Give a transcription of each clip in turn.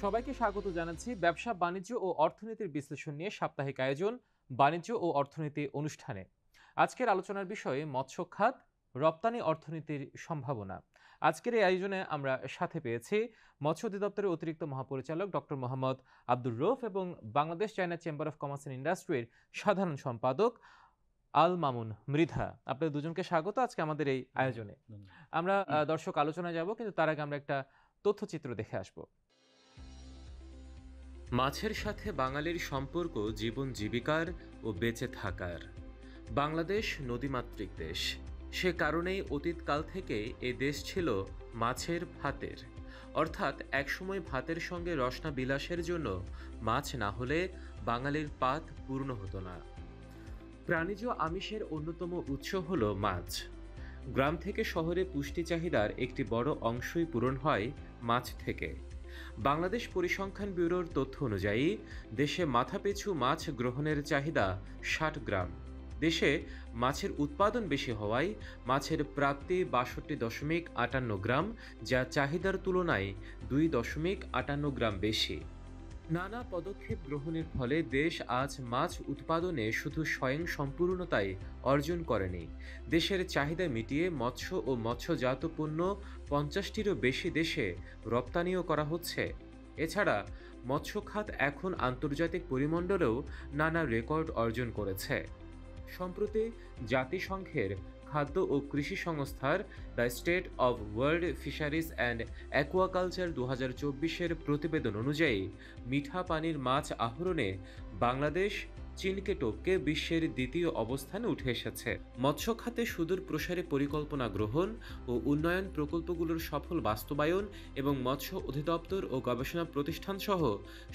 সবাইকে স্বাগত জানাচ্ছি ব্যবসা বাণিজ্য ও অর্থনীতির বিশ্লেষণ নিয়ে সাপ্তাহিক আয়োজন বাণিজ্য ও অর্থনীতি অনুষ্ঠানে। আজকের আলোচনার বিষয়ে মৎস্য খাত, রপ্তানি অর্থনীতির সম্ভাবনা। আজকের এই আয়োজনে আমরা সাথে পেয়েছি মৎস্য অধিদপ্তরের অতিরিক্ত মহাপরিচালক ডক্টর মোহাম্মদ আব্দুর রৌফ এবং Bangladesh China chamber of commerce and ইন্ডাস্ট্রির সাধারণ সম্পাদক আল মামুন মৃধা। আপনাদের দুজনকে স্বাগত আজকে আমাদের এই আয়োজনে। আমরা দর্শক আলোচনায় যাব, কিন্তু তার আগে আমরা একটা তথ্যচিত্র দেখে আসবো। মাছের সাথে বাঙালির সম্পর্ক জীবন জীবিকার ও বেঁচে থাকার। বাংলাদেশ নদীমাতৃক দেশ, সে কারণেই অতীতকাল থেকে এ দেশ ছিল মাছের ভাতের, অর্থাৎ একসময় ভাতের সঙ্গে রসনা বিলাসের জন্য মাছ না হলে বাঙালির পাত পূর্ণ হতো না। প্রাণীজ আমিষের অন্যতম উৎস হল মাছ। গ্রাম থেকে শহরে পুষ্টি চাহিদার একটি বড় অংশই পূরণ হয় মাছ থেকে। বাংলাদেশ পরিসংখ্যান ব্যুরোর তথ্য অনুযায়ী দেশে মাথাপিছু মাছ গ্রহণের চাহিদা ৬০ গ্রাম। দেশে মাছের উৎপাদন বেশি হওয়ায় মাছের প্রাপ্তি ৬২.৫৮ গ্রাম, যা চাহিদার তুলনায় ২.৫৮ গ্রাম বেশি। নানা পদক্ষেপ গ্রহণের ফলে দেশ আজ মাছ উৎপাদনে শুধু স্বয়ং সম্পূর্ণতাই অর্জন করেনি, দেশের চাহিদা মিটিয়ে মৎস্য ও মৎস্যজাত পণ্য ৫০টিরও বেশি দেশে রপ্তানিও করা হচ্ছে। এছাড়া মৎস্য খাত এখন আন্তর্জাতিক পরিমণ্ডলেও নানা রেকর্ড অর্জন করেছে। সম্প্রতি জাতিসংঘের খাদ্য ও কৃষি সংস্থার the state of world fisheries and aquaculture ২০২৪-এর প্রতিবেদন অনুযায়ী মিঠা পানির মাছ আহরণে বাংলাদেশ চীনকে টপকে বিশ্বের দ্বিতীয় অবস্থানে উঠে এসেছে। মৎস্য খাতে সুদূর প্রসারী পরিকল্পনা গ্রহণ ও উন্নয়ন প্রকল্পগুলোর সফল বাস্তবায়ন এবং মৎস্য অধিদপ্তর ও গবেষণা প্রতিষ্ঠান সহ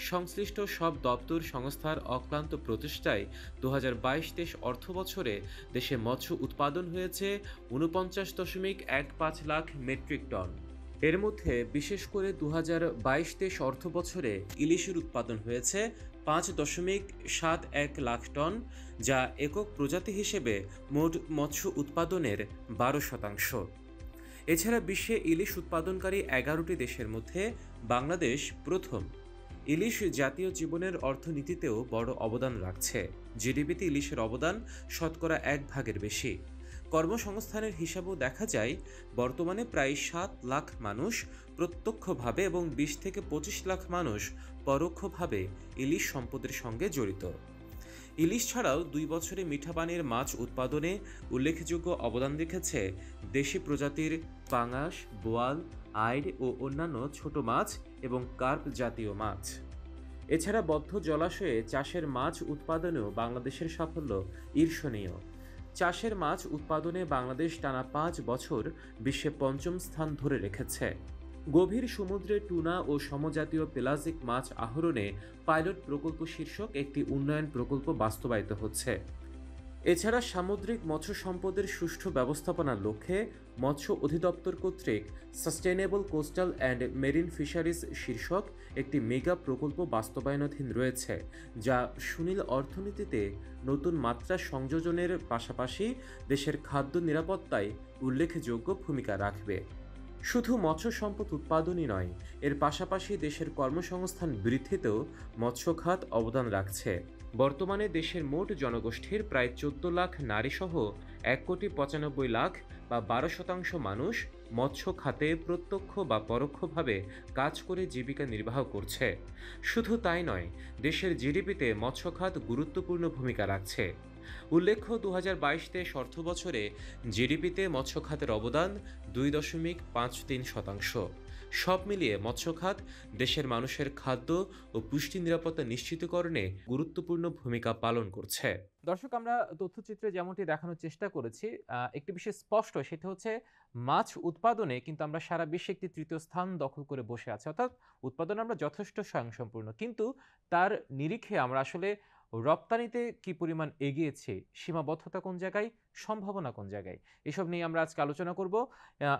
সংশ্লিষ্ট সব দপ্তর সংস্থার অক্লান্ত প্রচেষ্টায় ২০২২-২৩ অর্থবছরে দেশে মৎস্য উৎপাদন হয়েছে ৪৯.১৫ লাখ মেট্রিক টন। এর মধ্যে বিশেষ করে ২০২২-২৩ অর্থবছরে ইলিশের উৎপাদন হয়েছে ৫.৭১ লাখ টন, যা একক প্রজাতি হিসেবে মোট মৎস্য উৎপাদনের ১২%। এছাড়া বিশ্বে ইলিশ উৎপাদনকারী ১১টি দেশের মধ্যে বাংলাদেশ প্রথম। ইলিশ জাতীয় জীবনের অর্থনীতিতেও বড় অবদান রাখছে। জিডিপিতে ইলিশের অবদান শতকরা ১ ভাগের বেশি। কর্মসংস্থানের হিসাবেও দেখা যায়, বর্তমানে প্রায় ৭ লাখ মানুষ প্রত্যক্ষভাবে এবং ২০ থেকে ২৫ লাখ মানুষ পরোক্ষভাবে ইলিশ সম্পদের সঙ্গে জড়িত। ইলিশ ছাড়াও ২ বছরে মিঠা পানির মাছ উৎপাদনে উল্লেখযোগ্য অবদান রেখেছে দেশি প্রজাতির পাঙাশ, বোয়াল, আইড় ও অন্যান্য ছোট মাছ এবং কার্প জাতীয় মাছ। এছাড়া বদ্ধ জলাশয়ে চাষের মাছ উৎপাদনেও বাংলাদেশের সাফল্য ঈর্ষণীয়। চাষের মাছ উৎপাদনে বাংলাদেশ টানা ৫ বছর বিশ্বে পঞ্চম স্থান ধরে রেখেছে। গভীর সমুদ্রে টুনা ও সমজাতীয় পেলাজিক মাছ আহরণে পাইলট প্রকল্প শীর্ষক একটি উন্নয়ন প্রকল্প বাস্তবায়িত হচ্ছে। এছাড়া সামুদ্রিক মৎস্য সম্পদের সুষ্ঠু ব্যবস্থাপনার লক্ষ্যে মৎস্য অধিদপ্তর কর্তৃক sustainable coastal and marine fisheries শীর্ষক একটি মেগা প্রকল্প বাস্তবায়নাধীন রয়েছে, যা সুনীল অর্থনীতিতে নতুন মাত্রা সংযোজনের পাশাপাশি দেশের খাদ্য নিরাপত্তায় উল্লেখযোগ্য ভূমিকা রাখবে। শুধু মৎস্য সম্পদ উৎপাদনই নয়, এর পাশাপাশি দেশের কর্মসংস্থান বৃদ্ধিতেও মৎস্য খাত অবদান রাখছে। বর্তমানে দেশের মোট জনগোষ্ঠীর প্রায় ১৪ লাখ নারীসহ ১,৯৫,০০,০০০ বা ১২% মানুষ মৎস্য খাতে প্রত্যক্ষ বা পরোক্ষভাবে কাজ করে জীবিকা নির্বাহ করছে। শুধু তাই নয়, দেশের জিডিপিতে মৎস্য খাত গুরুত্বপূর্ণ ভূমিকা রাখছে। উল্লেখ্য, ২০২২-২৩ অর্থবছরে জিডিপিতে মৎস্য খাতের অবদান ২.৫৩%। সব মিলিয়ে মৎস্য খাত দেশের মানুষের খাদ্য ও পুষ্টি নিরাপত্তা নিশ্চিতকরণে গুরুত্বপূর্ণ ভূমিকা পালন করছে। দর্শক, আমরা তথ্যচিত্রে যেমনটি দেখানোর চেষ্টা করেছি, একটি বিষয় স্পষ্ট, সেটা হচ্ছে মাছ উৎপাদনে কিন্তু আমরা সারা বিশ্বে একটি তৃতীয় স্থান দখল করে বসে আছি। অর্থাৎ উৎপাদনে আমরা যথেষ্ট স্বয়ংসম্পূর্ণ, কিন্তু তার নিরিখে আমরা আসলে রপ্তানিতে কি পরিমাণ এগিয়েছে, সীমাবদ্ধতা কোন জায়গায়, সম্ভাবনা কোন জায়গায়, এসব নিয়ে আমরা আজকে আলোচনা করব।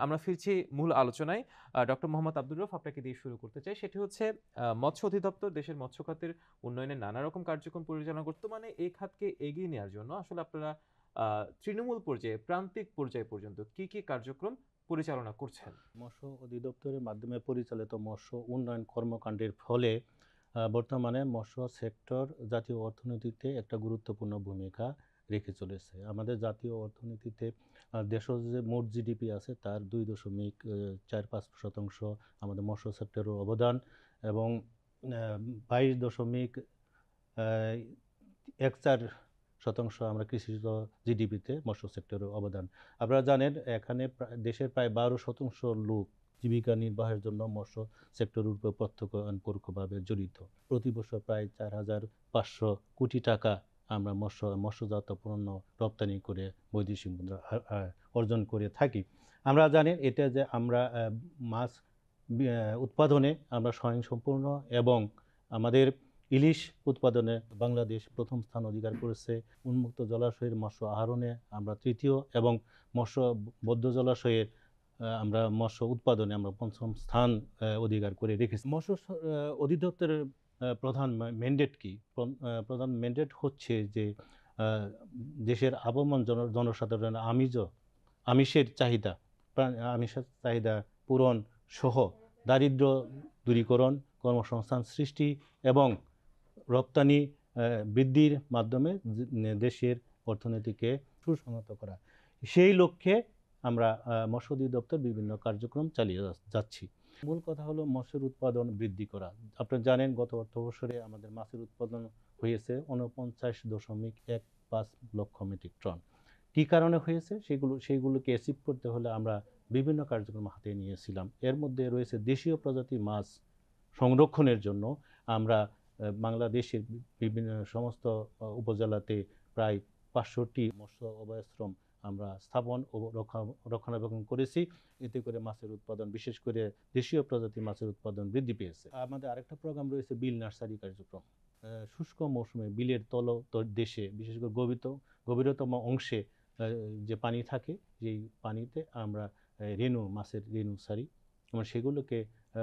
আমরা ফিরছি মূল আলোচনায়। ডক্টর মোহাম্মদ আব্দুর রৌফ, আপনাকে দিয়ে শুরু করতে চাই। সেটি হচ্ছে মৎস্য অধিদপ্তর দেশের মৎস্য খাতের উন্নয়নে নানা রকম কার্যক্রম পরিচালনা করতে, মানে এই খাতকে এগিয়ে নেওয়ার জন্য আসলে আপনারা তৃণমূল পর্যায়ে, প্রান্তিক পর্যায় পর্যন্ত কি কি কার্যক্রম পরিচালনা করছেন? মৎস্য অধিদপ্তরের মাধ্যমে পরিচালিত মৎস্য উন্নয়ন কর্মকাণ্ডের ফলে বর্তমানে মৎস্য সেক্টর জাতীয় অর্থনীতিতে একটা গুরুত্বপূর্ণ ভূমিকা রেখে চলেছে। আমাদের জাতীয় অর্থনীতিতে দেশের যে মোট জিডিপি আছে তার 2.45% আমাদের মৎস্য সেক্টরের অবদান এবং 22.14% আমরা কৃষিজ জিডিপিতে মৎস্য সেক্টরের অবদান। আপনারা জানেন এখানে দেশের প্রায় 12% লোক জীবিকা নির্বাহের জন্য মৎস্য সেক্টরের উপর প্রত্যক্ষ এবং পরোক্ষভাবে জড়িত। প্রতি বছর প্রায় 4,500 কোটি টাকা আমরা মৎস্যজাত পণ্য রপ্তানি করে বৈদেশিক মুদ্রা অর্জন করে থাকি। আমরা জানি এটা যে আমরা মাছ উৎপাদনে আমরা স্বয়ংসম্পূর্ণ এবং আমাদের ইলিশ উৎপাদনে বাংলাদেশ প্রথম স্থান অধিকার করেছে। উন্মুক্ত জলাশয়ের মৎস্য আহরণে আমরা তৃতীয় এবং বদ্ধ জলাশয়ের আমরা মৎস্য উৎপাদনে আমরা পঞ্চম স্থান অধিকার করে রেখেছি। মৎস্য অধিদপ্তরের প্রধান ম্যান্ডেট কি? প্রধান ম্যান্ডেট হচ্ছে যে দেশের আবহমান জনসাধারণের আমিষের চাহিদা পূরণ সহ দারিদ্র্য দূরীকরণ, কর্মসংস্থান সৃষ্টি এবং রপ্তানি বৃদ্ধির মাধ্যমে দেশের অর্থনীতিকে সুসংহত করা। সেই লক্ষ্যে আমরা মৎস্য অধিদপ্তর বিভিন্ন কার্যক্রম চালিয়ে যাচ্ছি। মূল কথা হলো মৎস্যের উৎপাদন বৃদ্ধি করা। আপনারা জানেন গত অর্থবছরে আমাদের মাছের উৎপাদন হয়েছে 49.15 লক্ষ মেট্রিক টন। কী কারণে হয়েছে সেইগুলোকে অ্যাচিভ করতে হলে আমরা বিভিন্ন কার্যক্রম হাতে নিয়েছিলাম। এর মধ্যে রয়েছে দেশীয় প্রজাতির মাছ সংরক্ষণের জন্য আমরা বাংলাদেশের বিভিন্ন সমস্ত উপজেলাতে প্রায় 500টি মৎস্য অভয়াশ্রম আমরা স্থাপন ও রক্ষণাবেক্ষণ করেছি। এতে করে মাছের উৎপাদন, বিশেষ করে দেশীয় প্রজাতির মাছের উৎপাদন বৃদ্ধি পেয়েছে। আমাদের আরেকটা প্রোগ্রাম রয়েছে বিল নার্সারি কার্যক্রম। শুষ্ক মৌসুমে বিলের দেশে বিশেষ করে গভীরতম অংশে যে পানি থাকে যেই পানিতে আমরা মাছের রেণু ছাড়ি এবং সেগুলোকে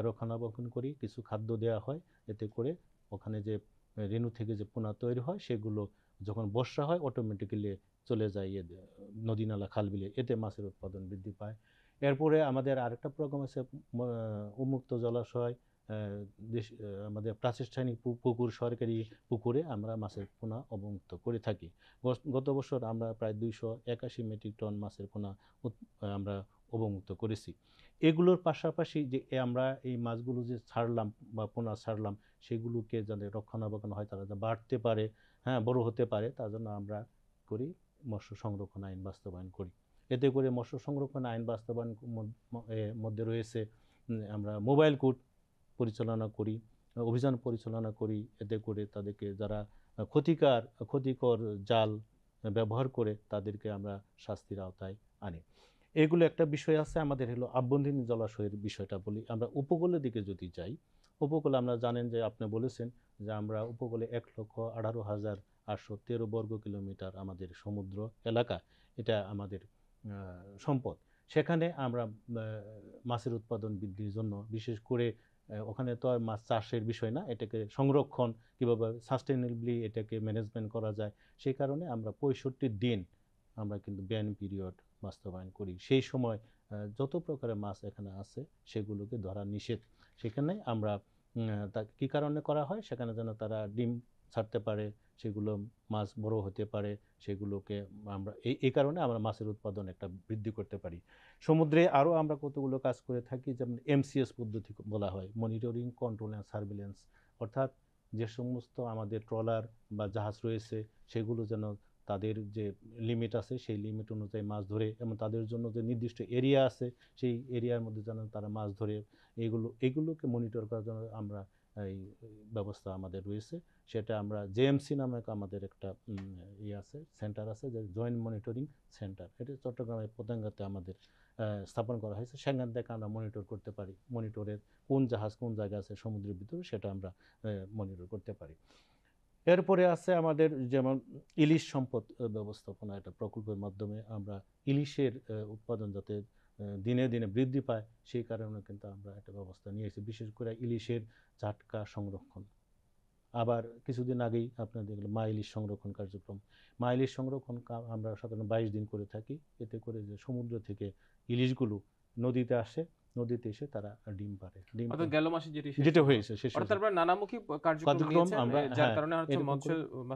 রক্ষণাবেক্ষণ করি। কিছু খাদ্য দেওয়া হয়, এতে করে ওখানে যে রেণু থেকে যে পোনা তৈরি হয় সেগুলো যখন বর্ষা হয় অটোমেটিক্যালি চলে যায় নদী নালা খাল বিলে, এতে মাছের উৎপাদন বৃদ্ধি পায়। এরপরে আমাদের আরেকটা প্রোগ্রাম আছে উন্মুক্ত জলাশয়, আমাদের প্রাতিষ্ঠানিক পুকুর, সরকারি পুকুরে আমরা মাছের পোনা অবমুক্ত করে থাকি। গত বছর আমরা প্রায় 281 মেট্রিক টন মাছের পোনা আমরা অবমুক্ত করেছি। এগুলোর পাশাপাশি যে আমরা এই মাছগুলো যে ছাড়লাম বা পোনা ছাড়লাম সেগুলোকে যাতে রক্ষণাবেক্ষণ হয়, তারা যাতে বাড়তে পারে, বড় হতে পারে, তার জন্য আমরা করি মৎস্য সংরক্ষণ আইন বাস্তবায়ন করি। এতে করে মৎস্য সংরক্ষণ আইন বাস্তবায়ন মধ্যে রয়েছে আমরা মোবাইল কোর্ট পরিচালনা করি, অভিযান পরিচালনা করি। এতে করে তাদেরকে যারা ক্ষতিকর জাল ব্যবহার করে তাদেরকে আমরা শাস্তির আওতায় আনি। এগুলো একটা বিষয় আছে। আমাদের হলো আভ্যন্তরীণ জলাশয়ের বিষয়টা বলি। আমরা উপকূলের দিকে যদি যাই, উপকূলে আমরা জানেন যে আপনি বলেছেন যে আমরা উপকূলে 1,18,813 বর্গ কিলোমিটার আমাদের সমুদ্র এলাকা, এটা আমাদের সম্পদ। সেখানে আমরা মাছের উৎপাদন বৃদ্ধির জন্য বিশেষ করে ওখানে তো আর মাছ চাষের বিষয় না, এটাকে সংরক্ষণ কীভাবে সাস্টেনেবলি এটাকে ম্যানেজমেন্ট করা যায়, সেই কারণে আমরা 65 দিন আমরা কিন্তু ব্যান পিরিয়ড বাস্তবায়ন করি। সেই সময় যত প্রকারের মাছ এখানে আছে সেগুলোকে ধরা নিষেধ। সেখানে আমরা কী কারণে করা হয়, সেখানে যেন তারা ডিম ছাড়তে পারে, সেগুলো মাছ বড় হতে পারে, সেগুলোকে আমরা এই কারণে আমরা মাছের উৎপাদন একটা বৃদ্ধি করতে পারি। সমুদ্রে আরও আমরা কতগুলো কাজ করে থাকি, যেমন MCS পদ্ধতি বলা হয়, মনিটরিং, কন্ট্রোল অ্যান্ড সার্ভিলেন্স। অর্থাৎ যে সমস্ত আমাদের ট্রলার বা জাহাজ রয়েছে সেগুলো যেন তাদের যে লিমিট আছে সেই লিমিট অনুযায়ী মাছ ধরে এবং তাদের জন্য যে নির্দিষ্ট এরিয়া আছে সেই এরিয়ার মধ্যে যেন তারা মাছ ধরে, এগুলোকে মনিটর করার জন্য আমরা এই ব্যবস্থা আমাদের রয়েছে। সেটা আমরা JMC নামে আমাদের একটা আছে, সেন্টার আছে, যে জয়েন্ট মনিটরিং সেন্টার। এটা চট্টগ্রামের পতেঙ্গাতে আমাদের স্থাপন করা হয়েছে। সেখান থেকে আমরা মনিটর করতে পারি, মনিটরের কোন জাহাজ কোন জায়গায় আছে সমুদ্রের ভিতরে সেটা আমরা মনিটর করতে পারি। এরপরে আছে আমাদের যেমন ইলিশ সম্পদ ব্যবস্থাপনা, একটা প্রকল্পের মাধ্যমে আমরা ইলিশের উৎপাদন যাতে দিনে দিনে বৃদ্ধি পায় সেই কারণে কিন্তু আমরা একটা ব্যবস্থা নিয়েছি, বিশেষ করে ইলিশের জাটকা সংরক্ষণ। আবার কিছুদিন আগেই আপনাদের দেখলাম মা ইলিশ সংরক্ষণ কার্যক্রম। মা ইলিশ সংরক্ষণ আমরা সাধারণত 22 দিন করে থাকি। এতে করে যে সমুদ্র থেকে ইলিশগুলো নদীতে আসে, নদীতে এসে তারা ডিম পারে। ডিম অর্থাৎ গেল মাসে যেটা হয়েছে শেষ অর্থাৎ আপনারা নানামুখী কার্যক্রম নিয়েছেন, আমরা, যার হ্যাঁ, কারণে হচ্ছে এরকম মৎস্য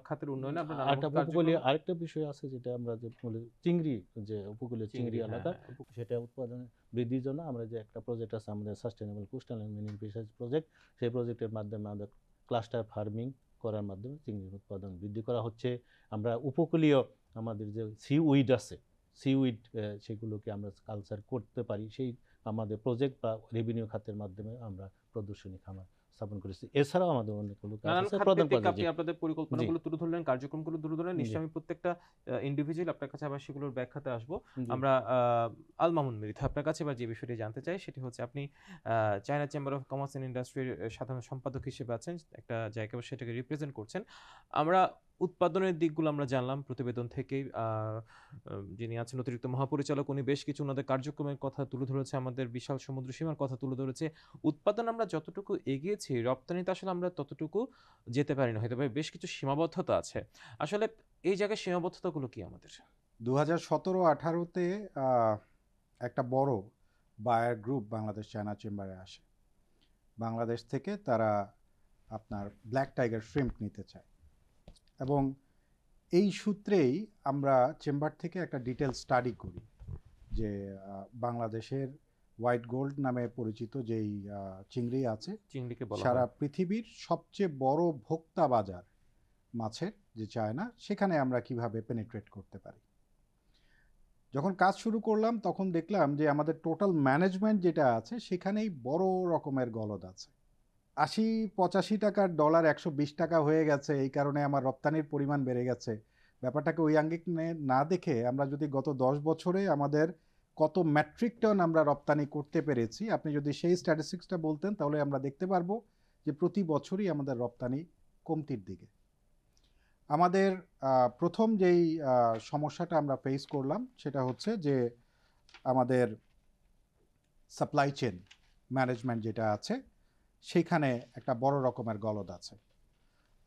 খাতের উন্নয়নে আপনারা আরেকটা নানামুখী উপকূলীয় কার্যক্রম। আরেকটা বিষয় আছে যেটা আমরা যে বলি চিংড়ি, যে উপকূলীয় চিংড়ি হ্যাঁ, এলাকা, হ্যাঁ, সেটা উৎপাদন বৃদ্ধির জন্য আমরা যে একটা প্রজেক্ট আছে আমাদের sustainable coastal and marine fisheries project, সেই প্রজেক্টের মাধ্যমে আমাদের ক্লাস্টার ফার্মিং করার মাধ্যমে চিংড়ির উৎপাদন বৃদ্ধি করা হচ্ছে। আমরা উপকূলীয় আমাদের যে সিউইড আছে, সিউইড সেগুলোকে আমরা কালচার করতে পারি, সেই আমাদের প্রজেক্ট বা রেভিনিউ খাতের মাধ্যমে আমরা প্রদর্শনী খামার স্থাপন করেছি। এছাড়াও আমাদের অনেকগুলো কাজ নানান আছে খাত প্রধান ভিত্তিক কাজে। আপনি আপনাদের পরিকল্পনাগুলো তুলে ধরলেন, কার্যক্রমগুলো তুলে ধরলেন। জি, নিশ্চয়ই আমি প্রত্যেকটা ইন্ডিভিজুয়াল আপনার কাছে আবার সেগুলোর ব্যাখ্যাতে আসবো। জি। আমরা আল মামুন মৃধা, আপনার কাছে এবার যে বিষয়টি জানতে চাই সেটি হচ্ছে আপনি China chamber of commerce and ইন্ডাস্ট্রির সাধারণ সম্পাদক হিসেবে আছেন, একটা জায়গা সেটাকে রিপ্রেজেন্ট করছেন। আমরা উৎপাদনের দিকগুলো আমরা জানলাম প্রতিবেদন থেকেই। যিনি আছেন অতিরিক্ত মহাপরিচালক, উনি বেশ কিছু ওনাদের কার্যক্রমের কথা তুলে ধরেছে, আমাদের বিশাল সমুদ্র সীমার কথা তুলে ধরেছে। উৎপাদন আমরা যতটুকু এগিয়েছি, রপ্তানিতে আসলে আমরা ততটুকু যেতে পারি না, হয়তো বা বেশ কিছু সীমাবদ্ধতা আছে। আসলে এই জায়গায় সীমাবদ্ধতাগুলো কি আমাদের? 2017-18-তে একটা বড় বায়ার গ্রুপ বাংলাদেশ চায়না চেম্বারে আসে। বাংলাদেশ থেকে তারা আপনার ব্ল্যাক টাইগার শ্রিম্প নিতে চায়, এবং এই সূত্রেই আমরা চেম্বার থেকে একটা ডিটেল স্টাডি করি যে বাংলাদেশের হোয়াইট গোল্ড নামে পরিচিত যেই চিংড়ি আছে, চিংড়িকে বলা সারা হয়। পৃথিবীর সবচেয়ে বড় ভোক্তা বাজার মাছের যে চায়না, সেখানে আমরা কিভাবে পেনিট্রেট করতে পারি। যখন কাজ শুরু করলাম তখন দেখলাম যে আমাদের টোটাল ম্যানেজমেন্ট যেটা আছে সেখানেই বড় রকমের গলদ আছে। 80-85 টাকার ডলার 120 টাকা হয়ে গেছে, এই কারণে আমার রপ্তানির পরিমাণ বেড়ে গেছে। ব্যাপারটাকে ওই আঙ্গিক না দেখে আমরা যদি গত 10 বছরে আমাদের কত মেট্রিক টন আমরা রপ্তানি করতে পেরেছি, আপনি যদি সেই স্ট্যাটিস্টিক্সটা বলতেন তাহলে আমরা দেখতে পারবো যে প্রতি বছরই আমাদের রপ্তানি কমতির দিকে। আমাদের প্রথম যেই সমস্যাটা আমরা ফেস করলাম সেটা হচ্ছে যে আমাদের সাপ্লাই চেন ম্যানেজমেন্ট যেটা আছে সেখানে একটা বড় রকমের গলদ আছে।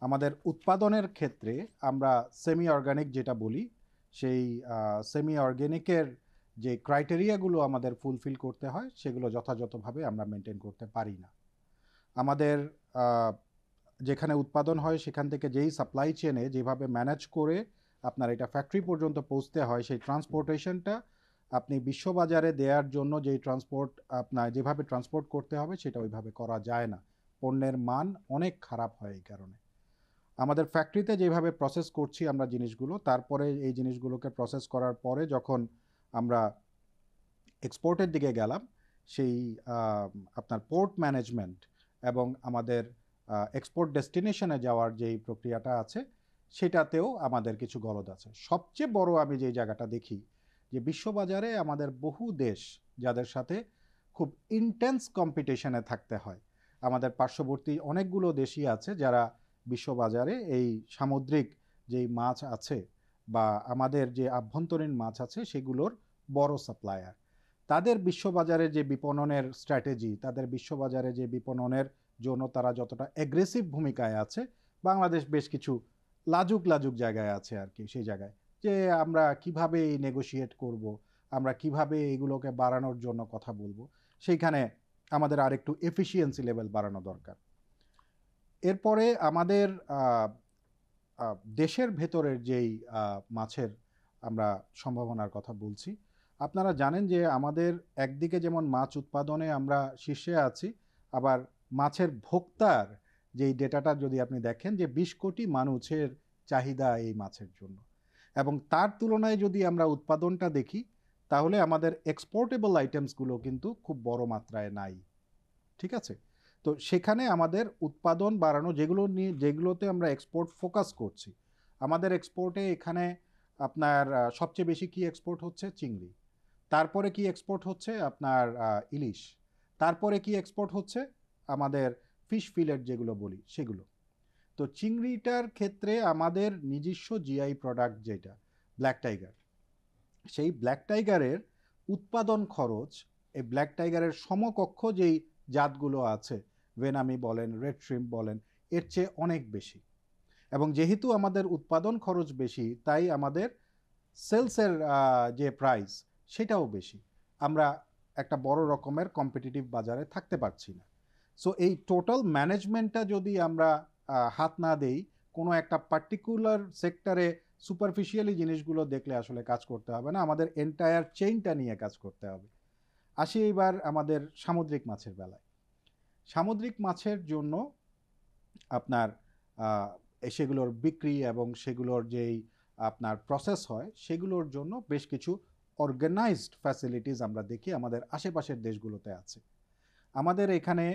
আমাদের উৎপাদনের ক্ষেত্রে আমরা সেমি অর্গানিক যেটা বলি, সেই সেমি অর্গানিকের যে ক্রাইটেরিয়াগুলো আমাদের ফুলফিল করতে হয় সেগুলো যথাযথভাবে আমরা মেনটেন করতে পারি না। আমাদের যেখানে উৎপাদন হয় সেখান থেকে যেই সাপ্লাই চেনে যেভাবে ম্যানেজ করে আপনার এটা ফ্যাক্টরি পর্যন্ত পৌঁছতে হয়, সেই ট্রান্সপোর্টেশনটা আপনি বিশ্ববাজারে দেওয়ার জন্য যেই ট্রান্সপোর্ট আপনার যেভাবে ট্রান্সপোর্ট করতে হবে সেটা ওইভাবে করা যায় না। পণ্যের মান অনেক খারাপ হয় এই কারণে। আমাদের ফ্যাক্টরিতে যেভাবে প্রসেস করছি আমরা জিনিসগুলো, তারপরে এই জিনিসগুলোকে প্রসেস করার পরে যখন আমরা এক্সপোর্টের দিকে গেলাম, সেই আপনার পোর্ট ম্যানেজমেন্ট এবং আমাদের এক্সপোর্ট ডেস্টিনেশনে যাওয়ার যেই প্রক্রিয়াটা আছে সেটাতেও আমাদের কিছু গলদ আছে। সবচেয়ে বড় আমি যেই জায়গাটা দেখি যে বিশ্ববাজারে আমাদের বহু দেশ যাদের সাথে খুব ইন্টেন্স কম্পিটিশনে থাকতে হয়, আমাদের পার্শ্ববর্তী অনেকগুলো দেশই আছে যারা বিশ্ববাজারে এই সামুদ্রিক যেই মাছ আছে বা আমাদের যে আভ্যন্তরীণ মাছ আছে সেগুলোর বড় সাপ্লায়ার। তাদের বিশ্ববাজারে যে বিপণনের স্ট্র্যাটেজি, তাদের বিশ্ববাজারে যে বিপণনের জন্য তারা যতটা অ্যাগ্রেসিভ ভূমিকায় আছে, বাংলাদেশ বেশ কিছু লাজুক লাজুক জায়গায় আছে আর কি। সেই জায়গায় যে আমরা কিভাবে নেগোশিয়েট করব, আমরা কিভাবে এগুলোকে বাড়ানোর জন্য কথা বলবো, সেইখানে আমাদের আরেকটু এফিসিয়েন্সি লেভেল বাড়ানো দরকার। এরপরে আমাদের দেশের ভেতরের যেই মাছের আমরা সম্ভাবনার কথা বলছি, আপনারা জানেন যে আমাদের একদিকে যেমন মাছ উৎপাদনে আমরা শীর্ষে আছি, আবার মাছের ভোক্তার যেই ডেটাটা যদি আপনি দেখেন যে 20 কোটি মানুষের চাহিদা এই মাছের জন্য, এবং তার তুলনায় যদি আমরা উৎপাদনটা দেখি তাহলে আমাদের এক্সপোর্টেবল আইটেমসগুলো কিন্তু খুব বড় মাত্রায় নাই। ঠিক আছে, তো সেখানে আমাদের উৎপাদন বাড়ানো, যেগুলোতে আমরা এক্সপোর্ট ফোকাস করছি, আমাদের এক্সপোর্টে এখানে আপনার সবচেয়ে বেশি কি এক্সপোর্ট হচ্ছে? চিংড়ি। তারপরে কি এক্সপোর্ট হচ্ছে? আপনার ইলিশ। তারপরে কি এক্সপোর্ট হচ্ছে? আমাদের ফিশ ফিলেট যেগুলো বলি সেগুলো। তো চিংড়িটার ক্ষেত্রে আমাদের নিজস্ব জিআই প্রোডাক্ট যেটা ব্ল্যাক টাইগার, সেই ব্ল্যাক টাইগারের উৎপাদন খরচ এই ব্ল্যাক টাইগারের সমকক্ষ যেই জাতগুলো আছে, ভেনামি বলেন, রেড শ্রিম্প বলেন, এর চেয়ে অনেক বেশি। এবং যেহেতু আমাদের উৎপাদন খরচ বেশি, তাই আমাদের সেলসের যে প্রাইস সেটাও বেশি। আমরা একটা বড় রকমের কম্পিটিটিভ বাজারে থাকতে পারছি না। সো এই টোটাল ম্যানেজমেন্টটা যদি আমরা হাত না দেই, কোনো একটা পার্টিকুলার সেক্টরে সুপারফিশিয়ালি জিনিসগুলো দেখলে আসলে কাজ করতে হবে না, আমাদের এন্টায়ার চেইনটা নিয়ে কাজ করতে হবে। আসি এবার আমাদের সামুদ্রিক মাছের বেলায়। সামুদ্রিক মাছের জন্য আপনার সেগুলোর বিক্রি এবং সেগুলোর যেই আপনার প্রসেস হয় সেগুলোর জন্য বেশ কিছু অর্গানাইজড ফ্যাসিলিটিস আমরা দেখি আমাদের আশেপাশের দেশগুলোতে আছে। আমাদের এখানে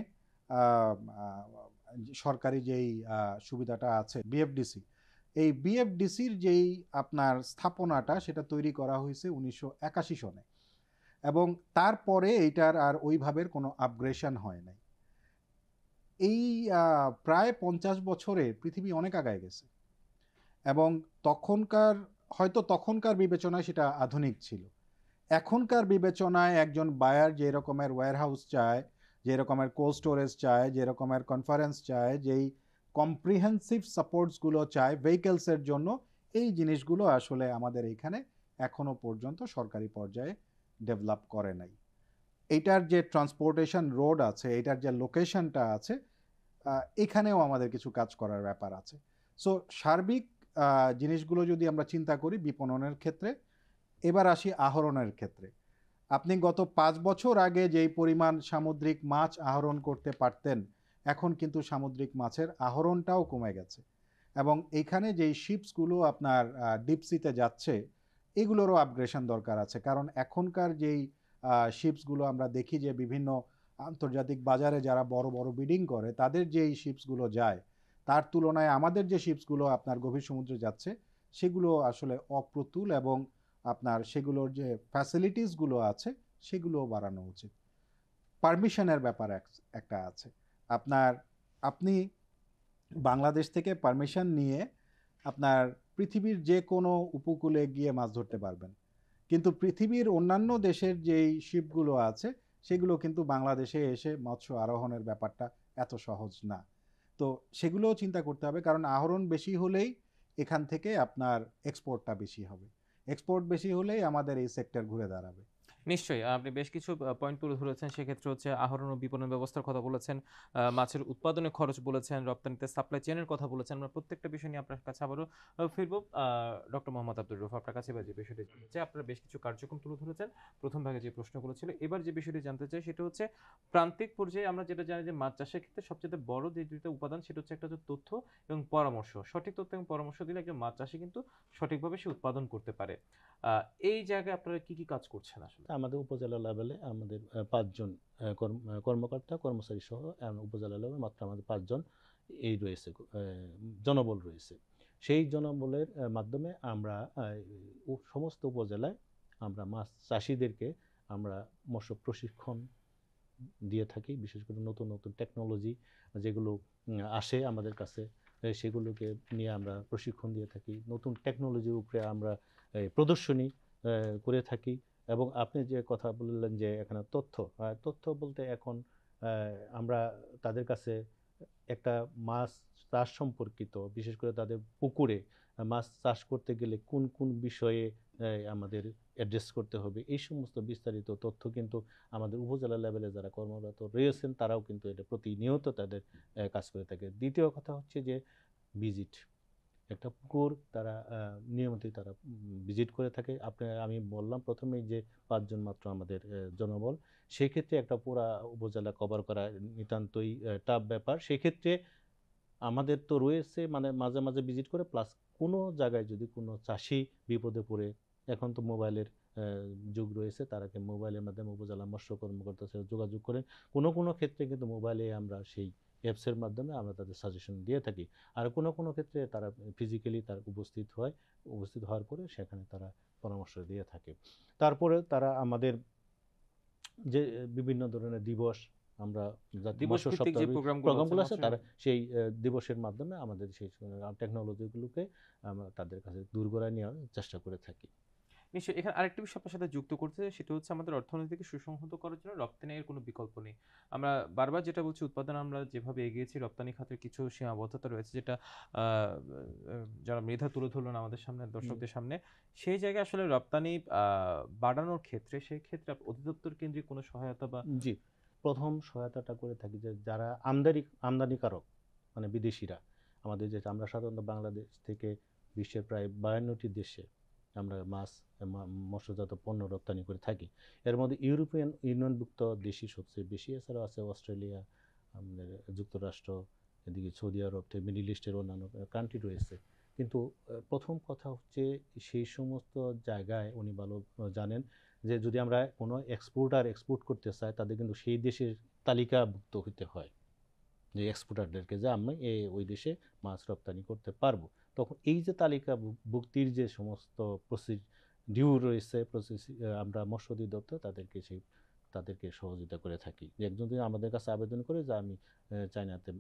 সরকারি যেই সুবিধাটা আছে বিএফডিসি, এই বিএফডিসির যেই আপনার স্থাপনাটা সেটা তৈরি করা হয়েছে 1981 সনে, এবং তারপরে এইটার আর ওইভাবে কোনো আপগ্রেশন হয় নাই। এই প্রায় 50 বছরে পৃথিবী অনেক আগায় গেছে, এবং তখনকার বিবেচনায় সেটা আধুনিক ছিল। এখনকার বিবেচনায় একজন বায়ার যে রকমের ওয়্যারহাউস চায়, যে রকমের কোল্ড স্টোরেজ চায়, যে রকমের কনফারেন্স চায়, যেই কম্প্রিহেন্সিভ সাপোর্টসগুলো চায় ভেহিকেলসের জন্য, এই জিনিসগুলো আসলে আমাদের এখানে এখনো পর্যন্ত সরকারি পর্যায়ে ডেভেলপ করে নাই। এইটার যে ট্রান্সপোর্টেশন রোড আছে, এইটার যে লোকেশনটা আছে, এখানেও আমাদের কিছু কাজ করার ব্যাপার আছে। সো সার্বিক জিনিসগুলো যদি আমরা চিন্তা করি বিপণনের ক্ষেত্রে, এবার আসি আহরণের ক্ষেত্রে। আপনি গত 5 বছর আগে যেই পরিমাণ সামুদ্রিক মাছ আহরণ করতে পারতেন, এখন কিন্তু সামুদ্রিক মাছের আহরণটাও কমে গেছে, এবং এইখানে যেই শিপসগুলো আপনার ডিপসিতে যাচ্ছে এগুলোরও আপগ্রেশন দরকার আছে। কারণ এখনকার যেই শিপসগুলো আমরা দেখি যে বিভিন্ন আন্তর্জাতিক বাজারে যারা বড় বড় বিডিং করে তাদের যেই শিপসগুলো যায়, তার তুলনায় আমাদের যে শিপসগুলো আপনার গভীর সমুদ্রে যাচ্ছে সেগুলো আসলে অপ্রতুল, এবং আপনার সেগুলোর যে ফ্যাসিলিটিসগুলো আছে সেগুলোও বাড়ানো উচিত। পারমিশনের ব্যাপার একটা আছে। আপনি বাংলাদেশ থেকে পারমিশন নিয়ে আপনার পৃথিবীর যে কোনো উপকূলে গিয়ে মাছ ধরতে পারবেন, কিন্তু পৃথিবীর অন্যান্য দেশের যেই শিপগুলো আছে সেগুলো কিন্তু বাংলাদেশে এসে মৎস্য আরোহণের ব্যাপারটা এত সহজ না। তো সেগুলোও চিন্তা করতে হবে, কারণ আহরণ বেশি হলেই এখান থেকে আপনার এক্সপোর্টটা বেশি হবে, এক্সপোর্ট বেশি হলেই আমাদের এই সেক্টর ঘুরে দাঁড়াবে। নিশ্চয়ই আপনি বেশ কিছু পয়েন্ট তুলে ধরেছেন। সেক্ষেত্রে হচ্ছে আহরণ ও বিপণন ব্যবস্থার কথা বলেছেন, মাছের উৎপাদনের খরচ বলেছেন, রপ্তানিতে সাপ্লাই চেইনের কথা বলেছেন। আমরা প্রত্যেকটা বিষয় নিয়ে আপনার কাছে আবারও ফিরবো। ডক্টর মোহাম্মদ আব্দুর রউফ, আপনার কাছে এবার যে বিষয়টি জানতে চাই, আপনারা বেশ কিছু কার্যক্রম তুলে ধরেছেন প্রথম ভাগে যে প্রশ্নগুলো ছিল। এবার যে বিষয়টি জানতে চাই সেটা হচ্ছে প্রান্তিক পর্যায়ে আমরা যেটা জানি যে মাছ চাষের ক্ষেত্রে সবচেয়ে বড় যে দুইটা উপাদান সেটা হচ্ছে একটা হচ্ছে তথ্য এবং পরামর্শ। সঠিক তথ্য এবং পরামর্শ দিলে একজন মাছ চাষি কিন্তু সঠিকভাবে সে উৎপাদন করতে পারে। এই জায়গায় আপনারা কি কাজ করছেন আসলে? আমাদের উপজেলা লেভেলে আমাদের 5 জন কর্মকর্তা কর্মচারী সহ উপজেলা লেভেলে মাত্র আমাদের 5 জন এই রয়েছে, জনবল রয়েছে। সেই জনবলের মাধ্যমে আমরা সমস্ত উপজেলায় আমরা মাছ চাষিদেরকে আমরা মৎস্য প্রশিক্ষণ দিয়ে থাকি। বিশেষ করে নতুন নতুন টেকনোলজি যেগুলো আসে আমাদের কাছে, সেগুলোকে নিয়ে আমরা প্রশিক্ষণ দিয়ে থাকি। নতুন টেকনোলজির উপরে আমরা প্রদর্শনী করে থাকি। এবং আপনি যে কথা বললেন যে এখানে তথ্য বলতে এখন আমরা তাদের কাছে একটা মাছ চাষ সম্পর্কিত, বিশেষ করে তাদের পুকুরে মাছ চাষ করতে গেলে কোন কোন বিষয়ে আমাদের অ্যাড্রেস করতে হবে, এই সমস্ত বিস্তারিত তথ্য কিন্তু আমাদের উপজেলা লেভেলে যারা কর্মরত রয়েছেন তারাও কিন্তু এটা প্রতিনিয়ত তাদের কাজ করে থাকে। দ্বিতীয় কথা হচ্ছে যে ভিজিট, একটা পুকুর তারা নিয়মিত তারা ভিজিট করে থাকে। আমি বললাম প্রথমেই যে 5 জন মাত্র আমাদের জনবল, সেক্ষেত্রে একটা পুরা উপজেলা কভার করা নিতান্তই টাফ ব্যাপার। সেক্ষেত্রে আমাদের তো রয়েছে মানে মাঝে মাঝে ভিজিট করে, প্লাস কোনো জায়গায় যদি কোনো চাষি বিপদে পড়ে, এখন তো মোবাইলের যুগ রয়েছে, তারাকে মোবাইলের মাধ্যমে উপজেলা মৎস্য কর্মকর্তার সাথে যোগাযোগ করেন। কোনো কোনো ক্ষেত্রে কিন্তু মোবাইলে আমরা সেই অ্যাপসের মাধ্যমে আমরা তাদের সাজেশন দিয়ে থাকি। আর কোনো কোনো ক্ষেত্রে তারা ফিজিক্যালি তার উপস্থিত হওয়ার পরে সেখানে তারা পরামর্শ দিয়ে থাকে। তারপরে তারা আমাদের যে বিভিন্ন ধরনের দিবস, আমরা মৎস্য সপ্তাহ প্রোগ্রামগুলো আছে, তারা সেই দিবসের মাধ্যমে আমাদের সেই টেকনোলজিগুলোকে আমরা তাদের কাছে দূর করে নেওয়ার চেষ্টা করে থাকি। নিশ্চয়ই এখানে আরেকটা বিষয় আপনার সাথে যুক্ত করতে চাই, সেটা হচ্ছে আমাদের অর্থনীতিকে সুসংহত করার জন্য রপ্তানির কোনো বিকল্প নেই। আমরা বারবার যেটা বলছি, উৎপাদন আমরা যেভাবে এগিয়েছি, রপ্তানি খাতের কিছু সীমাবদ্ধতা রয়েছে, যেটা আ যারা মৃধা তুলে ধরলেন আমাদের সামনে, দর্শকদের সামনে। সেই জায়গায় আসলে রপ্তানি বাড়ানোর ক্ষেত্রে, সেই ক্ষেত্রে অধিদপ্তর কেন্দ্রিক কোনো সহায়তা বা জি, প্রথম সহায়তাটা করে থাকি যে যারা আমদানিকারক মানে বিদেশিরা, আমাদের যে আমরা সাধারণত বাংলাদেশ থেকে বিশ্বের প্রায় 52টি দেশে আমরা মাছ মৎস্যজাত পণ্য রপ্তানি করে থাকি। এর মধ্যে ইউরোপিয়ান ইউনিয়নভুক্ত দেশই সবচেয়ে বেশি, এছাড়াও আছে অস্ট্রেলিয়া, আমাদের যুক্তরাষ্ট্র, এদিকে সৌদি আরব থেকে মিডল ইস্টের অন্যান্য কান্ট্রি রয়েছে। কিন্তু প্রথম কথা হচ্ছে সেই সমস্ত জায়গায় উনি ভালো জানেন যে যদি আমরা কোনো এক্সপোর্ট করতে চাই, তাদের কিন্তু সেই দেশের তালিকাভুক্ত হতে হয়, যে এক্সপোর্টারদেরকে যে আমি ওই দেশে মাছ রপ্তানি করতে পারবো। তখন এই যে তালিকাভুক্তির যে সমস্ত প্রসিডিউর রয়েছে, আমরা মৎস্য অধিদপ্তর তাদেরকে সহযোগিতা করে থাকি। যে একজন যদি আমাদের কাছে আবেদন করে যে আমি চায়নাতে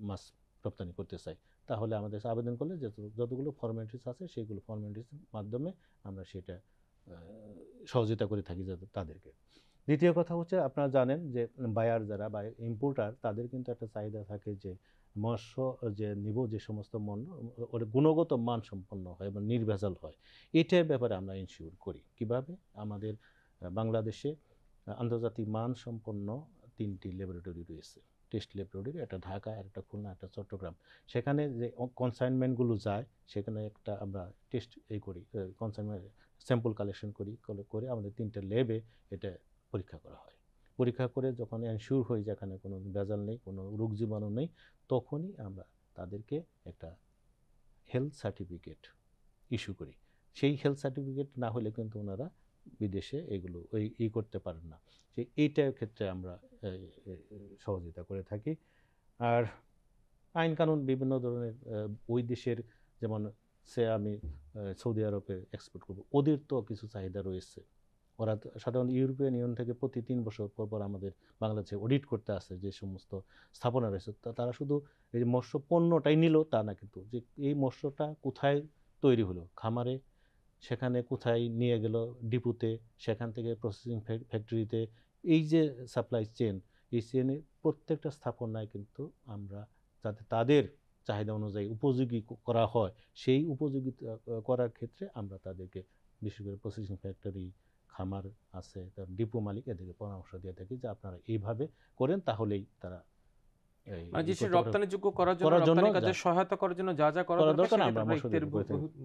মাছ রপ্তানি করতে চাই, তাহলে আমাদের কাছে আবেদন করলে যতগুলো ফর্মালিটিস আছে সেইগুলো ফর্মালিটিসের মাধ্যমে আমরা সেটা সহযোগিতা করে থাকি তাদেরকে। দ্বিতীয় কথা হচ্ছে, আপনারা জানেন যে বায়ার যারা বা ইম্পোর্টার, তাদের কিন্তু একটা চাহিদা থাকে যে মৎস্য যে নিব, যে সমস্ত পণ্য ওর গুণগত মান সম্পন্ন হয় এবং নির্ভেজাল হয়, এটার ব্যাপারে আমরা ইনশিওর করি। কিভাবে? আমাদের বাংলাদেশে আন্তর্জাতিক মান সম্পন্ন 3টি ল্যাবরেটরি রয়েছে, টেস্ট ল্যাবরেটরি, একটা ঢাকা, একটা খুলনা, একটা চট্টগ্রাম। সেখানে যে কনসাইনমেন্টগুলো যায়, সেখানে একটা আমরা টেস্ট করি, কনসাইনমেন্ট স্যাম্পল কালেকশন করে আমাদের 3টে ল্যাবে এটা পরীক্ষা করা হয়। পরীক্ষা করে যখন এনশিওর হয়ে যায় এখানে কোনো ভেজাল নেই, কোনো রোগ জীবাণু নেই, তখনই আমরা তাদেরকে একটা হেলথ সার্টিফিকেট ইস্যু করি। সেই হেলথ সার্টিফিকেট না হলে কিন্তু ওনারা বিদেশে এগুলো করতে পারেন না। এইটার ক্ষেত্রে আমরা সহযোগিতা করে থাকি। আর আইন কানুন বিভিন্ন ধরনের ওই দেশের, যেমন আমি সৌদি আরবে এক্সপোর্ট করবো, ওদের তো কিছু চাহিদা রয়েছে। ওরা সাধারণত ইউরোপিয়ান ইউনিয়ন থেকে প্রতি 3 বছর পর আমাদের বাংলাদেশে অডিট করতে আসে, যে সমস্ত স্থাপনা রয়েছে। তারা শুধু এই যে মৎস্য পণ্যটাই নিল তা না, কিন্তু যে এই মৎস্যটা কোথায় তৈরি হলো, খামারে, সেখানে কোথায় নিয়ে গেল, ডিপুতে, সেখান থেকে প্রসেসিং ফ্যাক্টরিতে, এই যে সাপ্লাই চেন, এই চেনের প্রত্যেকটা স্থাপনায় কিন্তু আমরা যাতে তাদের চাহিদা অনুযায়ী উপযোগী করা হয়, সেই উপযোগিতা করার ক্ষেত্রে আমরা তাদেরকে বিশেষ করে প্রসেসিং ফ্যাক্টরি, খামার আছে, তার ডিপো মালিক, এদেরকে পরামর্শ দিয়ে থাকি যে আপনারা এইভাবে করেন, তাহলেই তারা মানে যে রপ্তানিযোগ্য করার জন্য, রপ্তানি কাজে সহায়তা করার জন্য যা যা করা দরকার, আমরা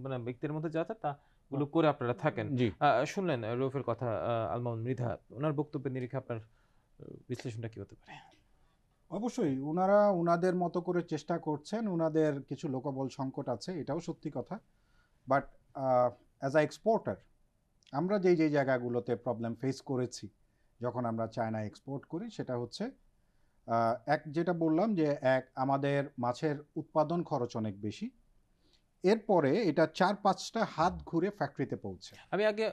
মানে ব্যক্তির মধ্যে যা তা গুলো করে আপনারা থাকেন। শুনলেন রৌফের কথা, আল-মামুন মৃধা, ওনার বক্তব্যের নিরিখে আপনার বিশ্লেষণটা কি হতে পারে? অবশ্যই ওনারা ওনাদের মতো করে চেষ্টা করছেন, ওনাদের কিছু লোকবল সংকট আছে, এটাও সত্যি কথা। বাট অ্যাজ আ এক্সপোর্টার আমরা যেই জায়গাগুলোতে প্রবলেম ফেস করেছি যখন আমরা চায়না এক্সপোর্ট করি, সেটা হচ্ছে যেটা বললাম যে আমাদের মাছের উৎপাদন খরচ অনেক বেশি, এরপরে এটা 4-5টা হাত ঘুরে ফ্যাক্টরিতে পৌঁছে। আমি আগে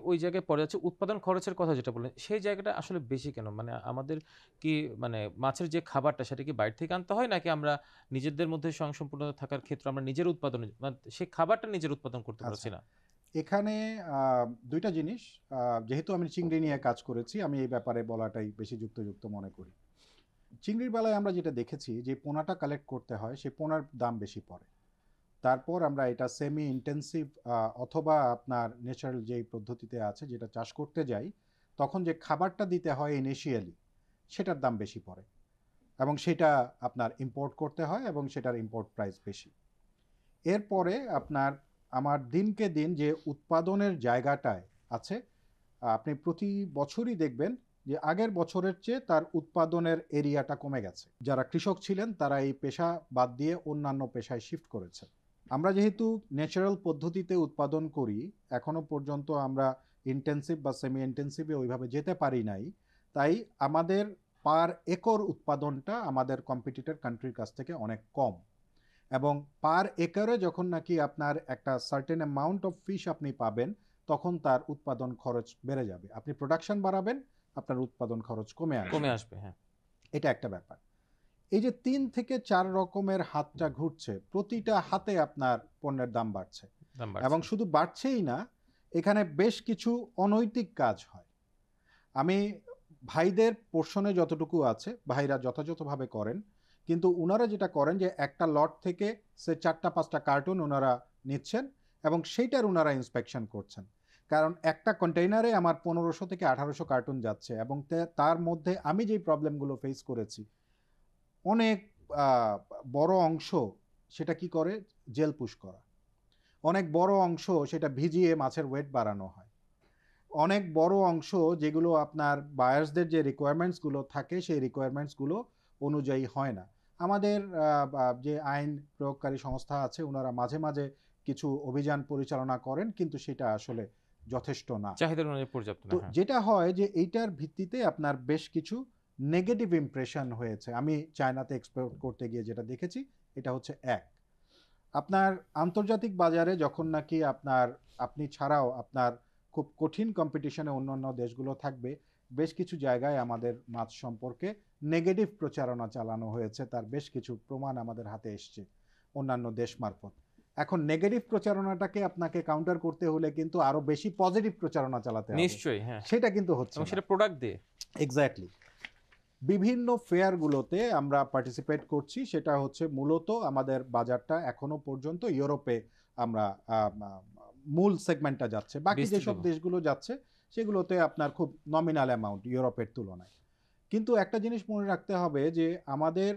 ওই জায়গায় পড়ে যাচ্ছি, উৎপাদন খরচের কথা যেটা বললেন, সেই জায়গাটা আসলে বেশি কেন? মানে আমাদের কি মানে মাছের যে খাবারটা, সেটা কি বাইরে থেকে আনতে হয়, নাকি আমরা নিজেদের মধ্যে স্বয়ংসম্পূর্ণতা থাকার ক্ষেত্রে আমরা নিজের উৎপাদন, মানে সেই খাবারটা নিজের উৎপাদন করতে পারছি না? এখানে 2টা জিনিস, যেহেতু আমি চিংড়ি নিয়ে কাজ করেছি, আমি এই ব্যাপারে বলাটাই বেশি যুক্ত মনে করি। চিংড়ির বেলায় আমরা যেটা দেখেছি, যে পোনাটা কালেক্ট করতে হয়, সেই পোনার দাম বেশি পড়ে। তারপর আমরা এটা সেমি ইন্টেন্সিভ অথবা আপনার ন্যাচারাল যেই পদ্ধতিতে আছে, যেটা চাষ করতে যাই, তখন যে খাবারটা দিতে হয় ইনিশিয়ালি, সেটার দাম বেশি পড়ে এবং সেটা আপনার ইম্পোর্ট করতে হয় এবং সেটার ইম্পোর্ট প্রাইস বেশি। এরপরে আমার দিনকে দিন যে উৎপাদনের জায়গাটায় আছে, আপনি প্রতি বছরই দেখবেন যে আগের বছরের চেয়ে তার উৎপাদনের এরিয়াটা কমে গেছে। যারা কৃষক ছিলেন তারা এই পেশা বাদ দিয়ে অন্যান্য পেশায় শিফট করেছে। আমরা যেহেতু ন্যাচারাল পদ্ধতিতে উৎপাদন করি, এখনো পর্যন্ত আমরা ইন্টেন্সিভ বা সেমি ইন্টেন্সিভে ওইভাবে যেতে পারি নাই, তাই আমাদের পার একর উৎপাদনটা আমাদের কম্পিটিটর কান্ট্রির কাছ থেকে অনেক কম। এবং পার একরে যখন নাকি আপনার একটা সার্টেন অ্যামাউন্ট অফ ফিশ আপনি পাবেন, তখন তার উৎপাদন খরচ বেড়ে যাবে। আপনি প্রোডাকশন বাড়াবেন, আপনার উৎপাদন খরচ কমে আসবে। হ্যাঁ, এটা একটা ব্যাপার। এই যে 3 থেকে 4 রকমের হাতটা ঘুরছে, প্রতিটা হাতে আপনার পণ্যের দাম বাড়ছে, এবং শুধু বাড়ছেই না, এখানে বেশ কিছু অনৈতিক কাজ হয়। আমি ভাইদের পোর্শনে যতটুকু আছে ভাইরা যথাযথভাবে করেন, কিন্তু ওনারা যেটা করেন যে একটা লট থেকে সে 4-5টা কার্টুন ওনারা নিচ্ছেন এবং সেইটার ওনারা ইন্সপেকশন করছেন। কারণ একটা কন্টেইনারে আমার 1500 থেকে 1800 কার্টুন যাচ্ছে এবং তার মধ্যে আমি যেই প্রবলেমগুলো ফেস করেছি, অনেক বড় অংশ সেটা কি করে জেল পুশ করা, অনেক বড় অংশ সেটা ভিজিয়ে মাছের ওয়েট বাড়ানো হয়, অনেক বড় অংশ যেগুলো আপনার বায়ার্সদের যে রিকোয়ারমেন্টসগুলো থাকে সেই রিকোয়ারমেন্টসগুলো অনুযায়ী হয় না। আমাদের যে আইন প্রয়োগকারী সংস্থা আছে ওনারা মাঝে মাঝে কিছু অভিযান পরিচালনা করেন, কিন্তু সেটা আসলে যথেষ্ট না, চাহিদার অনুযায়ী পর্যাপ্ত না। তো যেটা হয় যে এইটার ভিত্তিতে আপনার বেশ কিছু নেগেটিভ ইমপ্রেশন হয়েছে। আমি চায়নাতে এক্সপোর্ট করতে গিয়ে যেটা দেখেছি এটা হচ্ছে আপনার আন্তর্জাতিক বাজারে যখন নাকি আপনি ছাড়াও আপনার খুব কঠিন কম্পিটিশনে অন্যান্য দেশগুলো থাকবে, বেশ কিছু জায়গায় আমাদের মাছ সম্পর্কে নেগেটিভ প্রচারণা চালানো হয়েছে, তার বেশ কিছু প্রমাণ আমাদের হাতে এসছে অন্যান্য দেশ মারফত। এখন নেগেটিভ প্রচারণাটাকে আপনাকে কাউন্টার করতে হলে কিন্তু আরো বেশি পজিটিভ প্রচারণা চালাতে হবে। নিশ্চয়ই, হ্যাঁ, সেটা কিন্তু হচ্ছে এবং না। সেটা প্রোডাক্ট দিয়ে। এক্স্যাক্টলি। বিভিন্ন ফেয়ারগুলোতে আমরা পার্টিসিপেট করছি, সেটা হচ্ছে মূলত আমাদের বাজারটা এখনো পর্যন্ত ইউরোপে আমরা মূল সেগমেন্টটা যাচ্ছে, বাকি যেসব দেশগুলো যাচ্ছে সেগুলোতে আপনার খুব নমিনাল অ্যামাউন্ট ইউরোপের তুলনায়। কিন্তু একটা জিনিস মনে রাখতে হবে যে আমাদের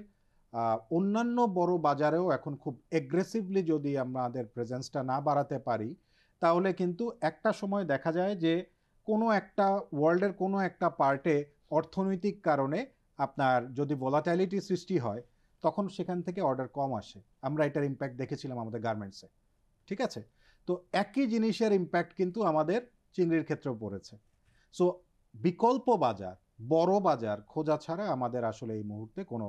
অন্যান্য বড় বাজারেও এখন খুব এগ্রেসিভলি যদি আমাদের প্রেজেন্সটা না বাড়াতে পারি, তাহলে কিন্তু একটা সময় দেখা যায় যে কোনো একটা ওয়ার্ল্ডের কোনো একটা পার্টে অর্থনৈতিক কারণে আপনার যদি ভোলাটাইলিটি সৃষ্টি হয়, তখন সেখান থেকে অর্ডার কম আসে। আমরা এটার ইম্প্যাক্ট দেখেছিলাম আমাদের গার্মেন্টসে, ঠিক আছে? তো একই জিনিসের ইম্প্যাক্ট কিন্তু আমাদের চিংড়ির ক্ষেত্রেও পড়েছে। সো বিকল্প বাজার, বড় বাজার খোঁজা ছাড়া আমাদের আসলে এই মুহূর্তে কোনো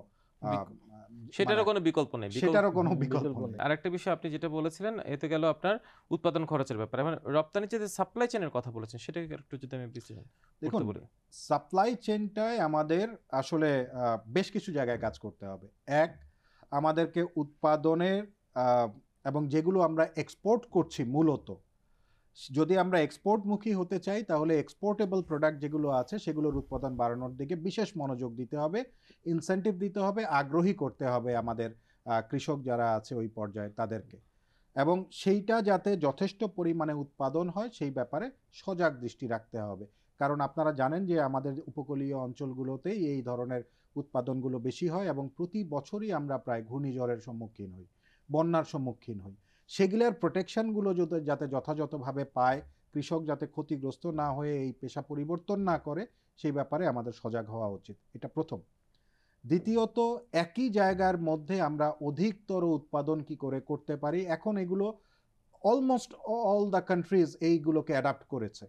সেটারও কোনো বিকল্প নেই। সেটারও কোনো বিকল্প নেই। আরেকটা বিষয় আপনি যেটা বলেছিলেন, এতে গেল আপনার উৎপাদন খরচের ব্যাপারে, মানে রপ্তানির যে সাপ্লাই চেনের কথা বলেছেন সেটাকে একটু যদি আমি বিশ্লেষণ দেখুন, সাপ্লাই চেনটায় আমাদের আসলে বেশ কিছু জায়গায় কাজ করতে হবে। আমাদেরকে উৎপাদনের এবং যেগুলো আমরা এক্সপোর্ট করছি, মূলত যদি আমরা এক্সপোর্টমুখী হতে চাই তাহলে এক্সপোর্টেবল প্রোডাক্ট যেগুলো আছে সেগুলোর উৎপাদন বাড়ানোর দিকে বিশেষ মনোযোগ দিতে হবে, ইনসেন্টিভ দিতে হবে, আগ্রহী করতে হবে আমাদের কৃষক যারা আছে ওই পর্যায়ে তাদেরকে, এবং সেইটা যাতে যথেষ্ট পরিমাণে উৎপাদন হয় সেই ব্যাপারে সজাগ দৃষ্টি রাখতে হবে। কারণ আপনারা জানেন যে আমাদের উপকূলীয় অঞ্চলগুলোতেই এই ধরনের উৎপাদনগুলো বেশি হয় এবং প্রতি বছরই আমরা প্রায় ঘূর্ণিঝড়ের সম্মুখীন হই, বন্যার সম্মুখীন হই। সেগুলোর প্রোটেকশনগুলো যাতে যথাযথভাবে পায়, কৃষক যাতে ক্ষতিগ্রস্ত না হয়ে এই পেশা পরিবর্তন না করে, সেই ব্যাপারে আমাদের সজাগ হওয়া উচিত। এটা প্রথম। দ্বিতীয়ত, একই জায়গার মধ্যে আমরা অধিকতর উৎপাদন কি করে করতে পারি, এখন এগুলো অলমোস্ট অল দ্য কান্ট্রিজ এইগুলোকে অ্যাডাপ্ট করেছে,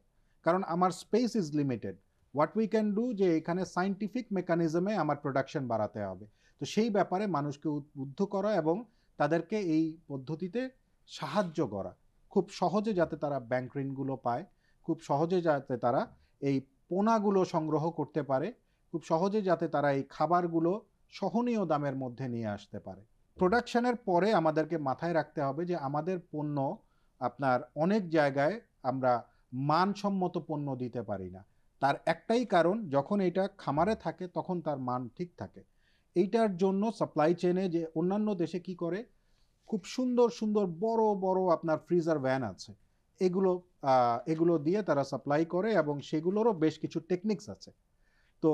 কারণ আমার space is limited. What we can do, যে এখানে সায়েন্টিফিক মেকানিজমে আমার প্রোডাকশন বাড়াতে হবে। তো সেই ব্যাপারে মানুষকে উদ্বুদ্ধ করা এবং তাদেরকে এই পদ্ধতিতে সাহায্য করা, খুব সহজে যাতে তারা ব্যাংক ঋণগুলো পায়, খুব সহজে যাতে তারা এই পোনাগুলো সংগ্রহ করতে পারে, খুব সহজে যাতে তারা এই খাবারগুলো সহনীয় দামের মধ্যে নিয়ে আসতে পারে। প্রোডাকশনের পরে আমাদেরকে মাথায় রাখতে হবে যে আমাদের পণ্য আপনার অনেক জায়গায় আমরা মানসম্মত পণ্য দিতে পারি না। তার একটাই কারণ, যখন এটা খামারে থাকে তখন তার মান ঠিক থাকে। এইটার জন্য সাপ্লাই চেনে যে অন্যান্য দেশে কি করে, খুব সুন্দর সুন্দর বড় বড় আপনার ফ্রিজার ভ্যান আছে, এগুলো দিয়ে তারা সাপ্লাই করে এবং সেগুলোরও বেশ কিছু টেকনিক্স আছে। তো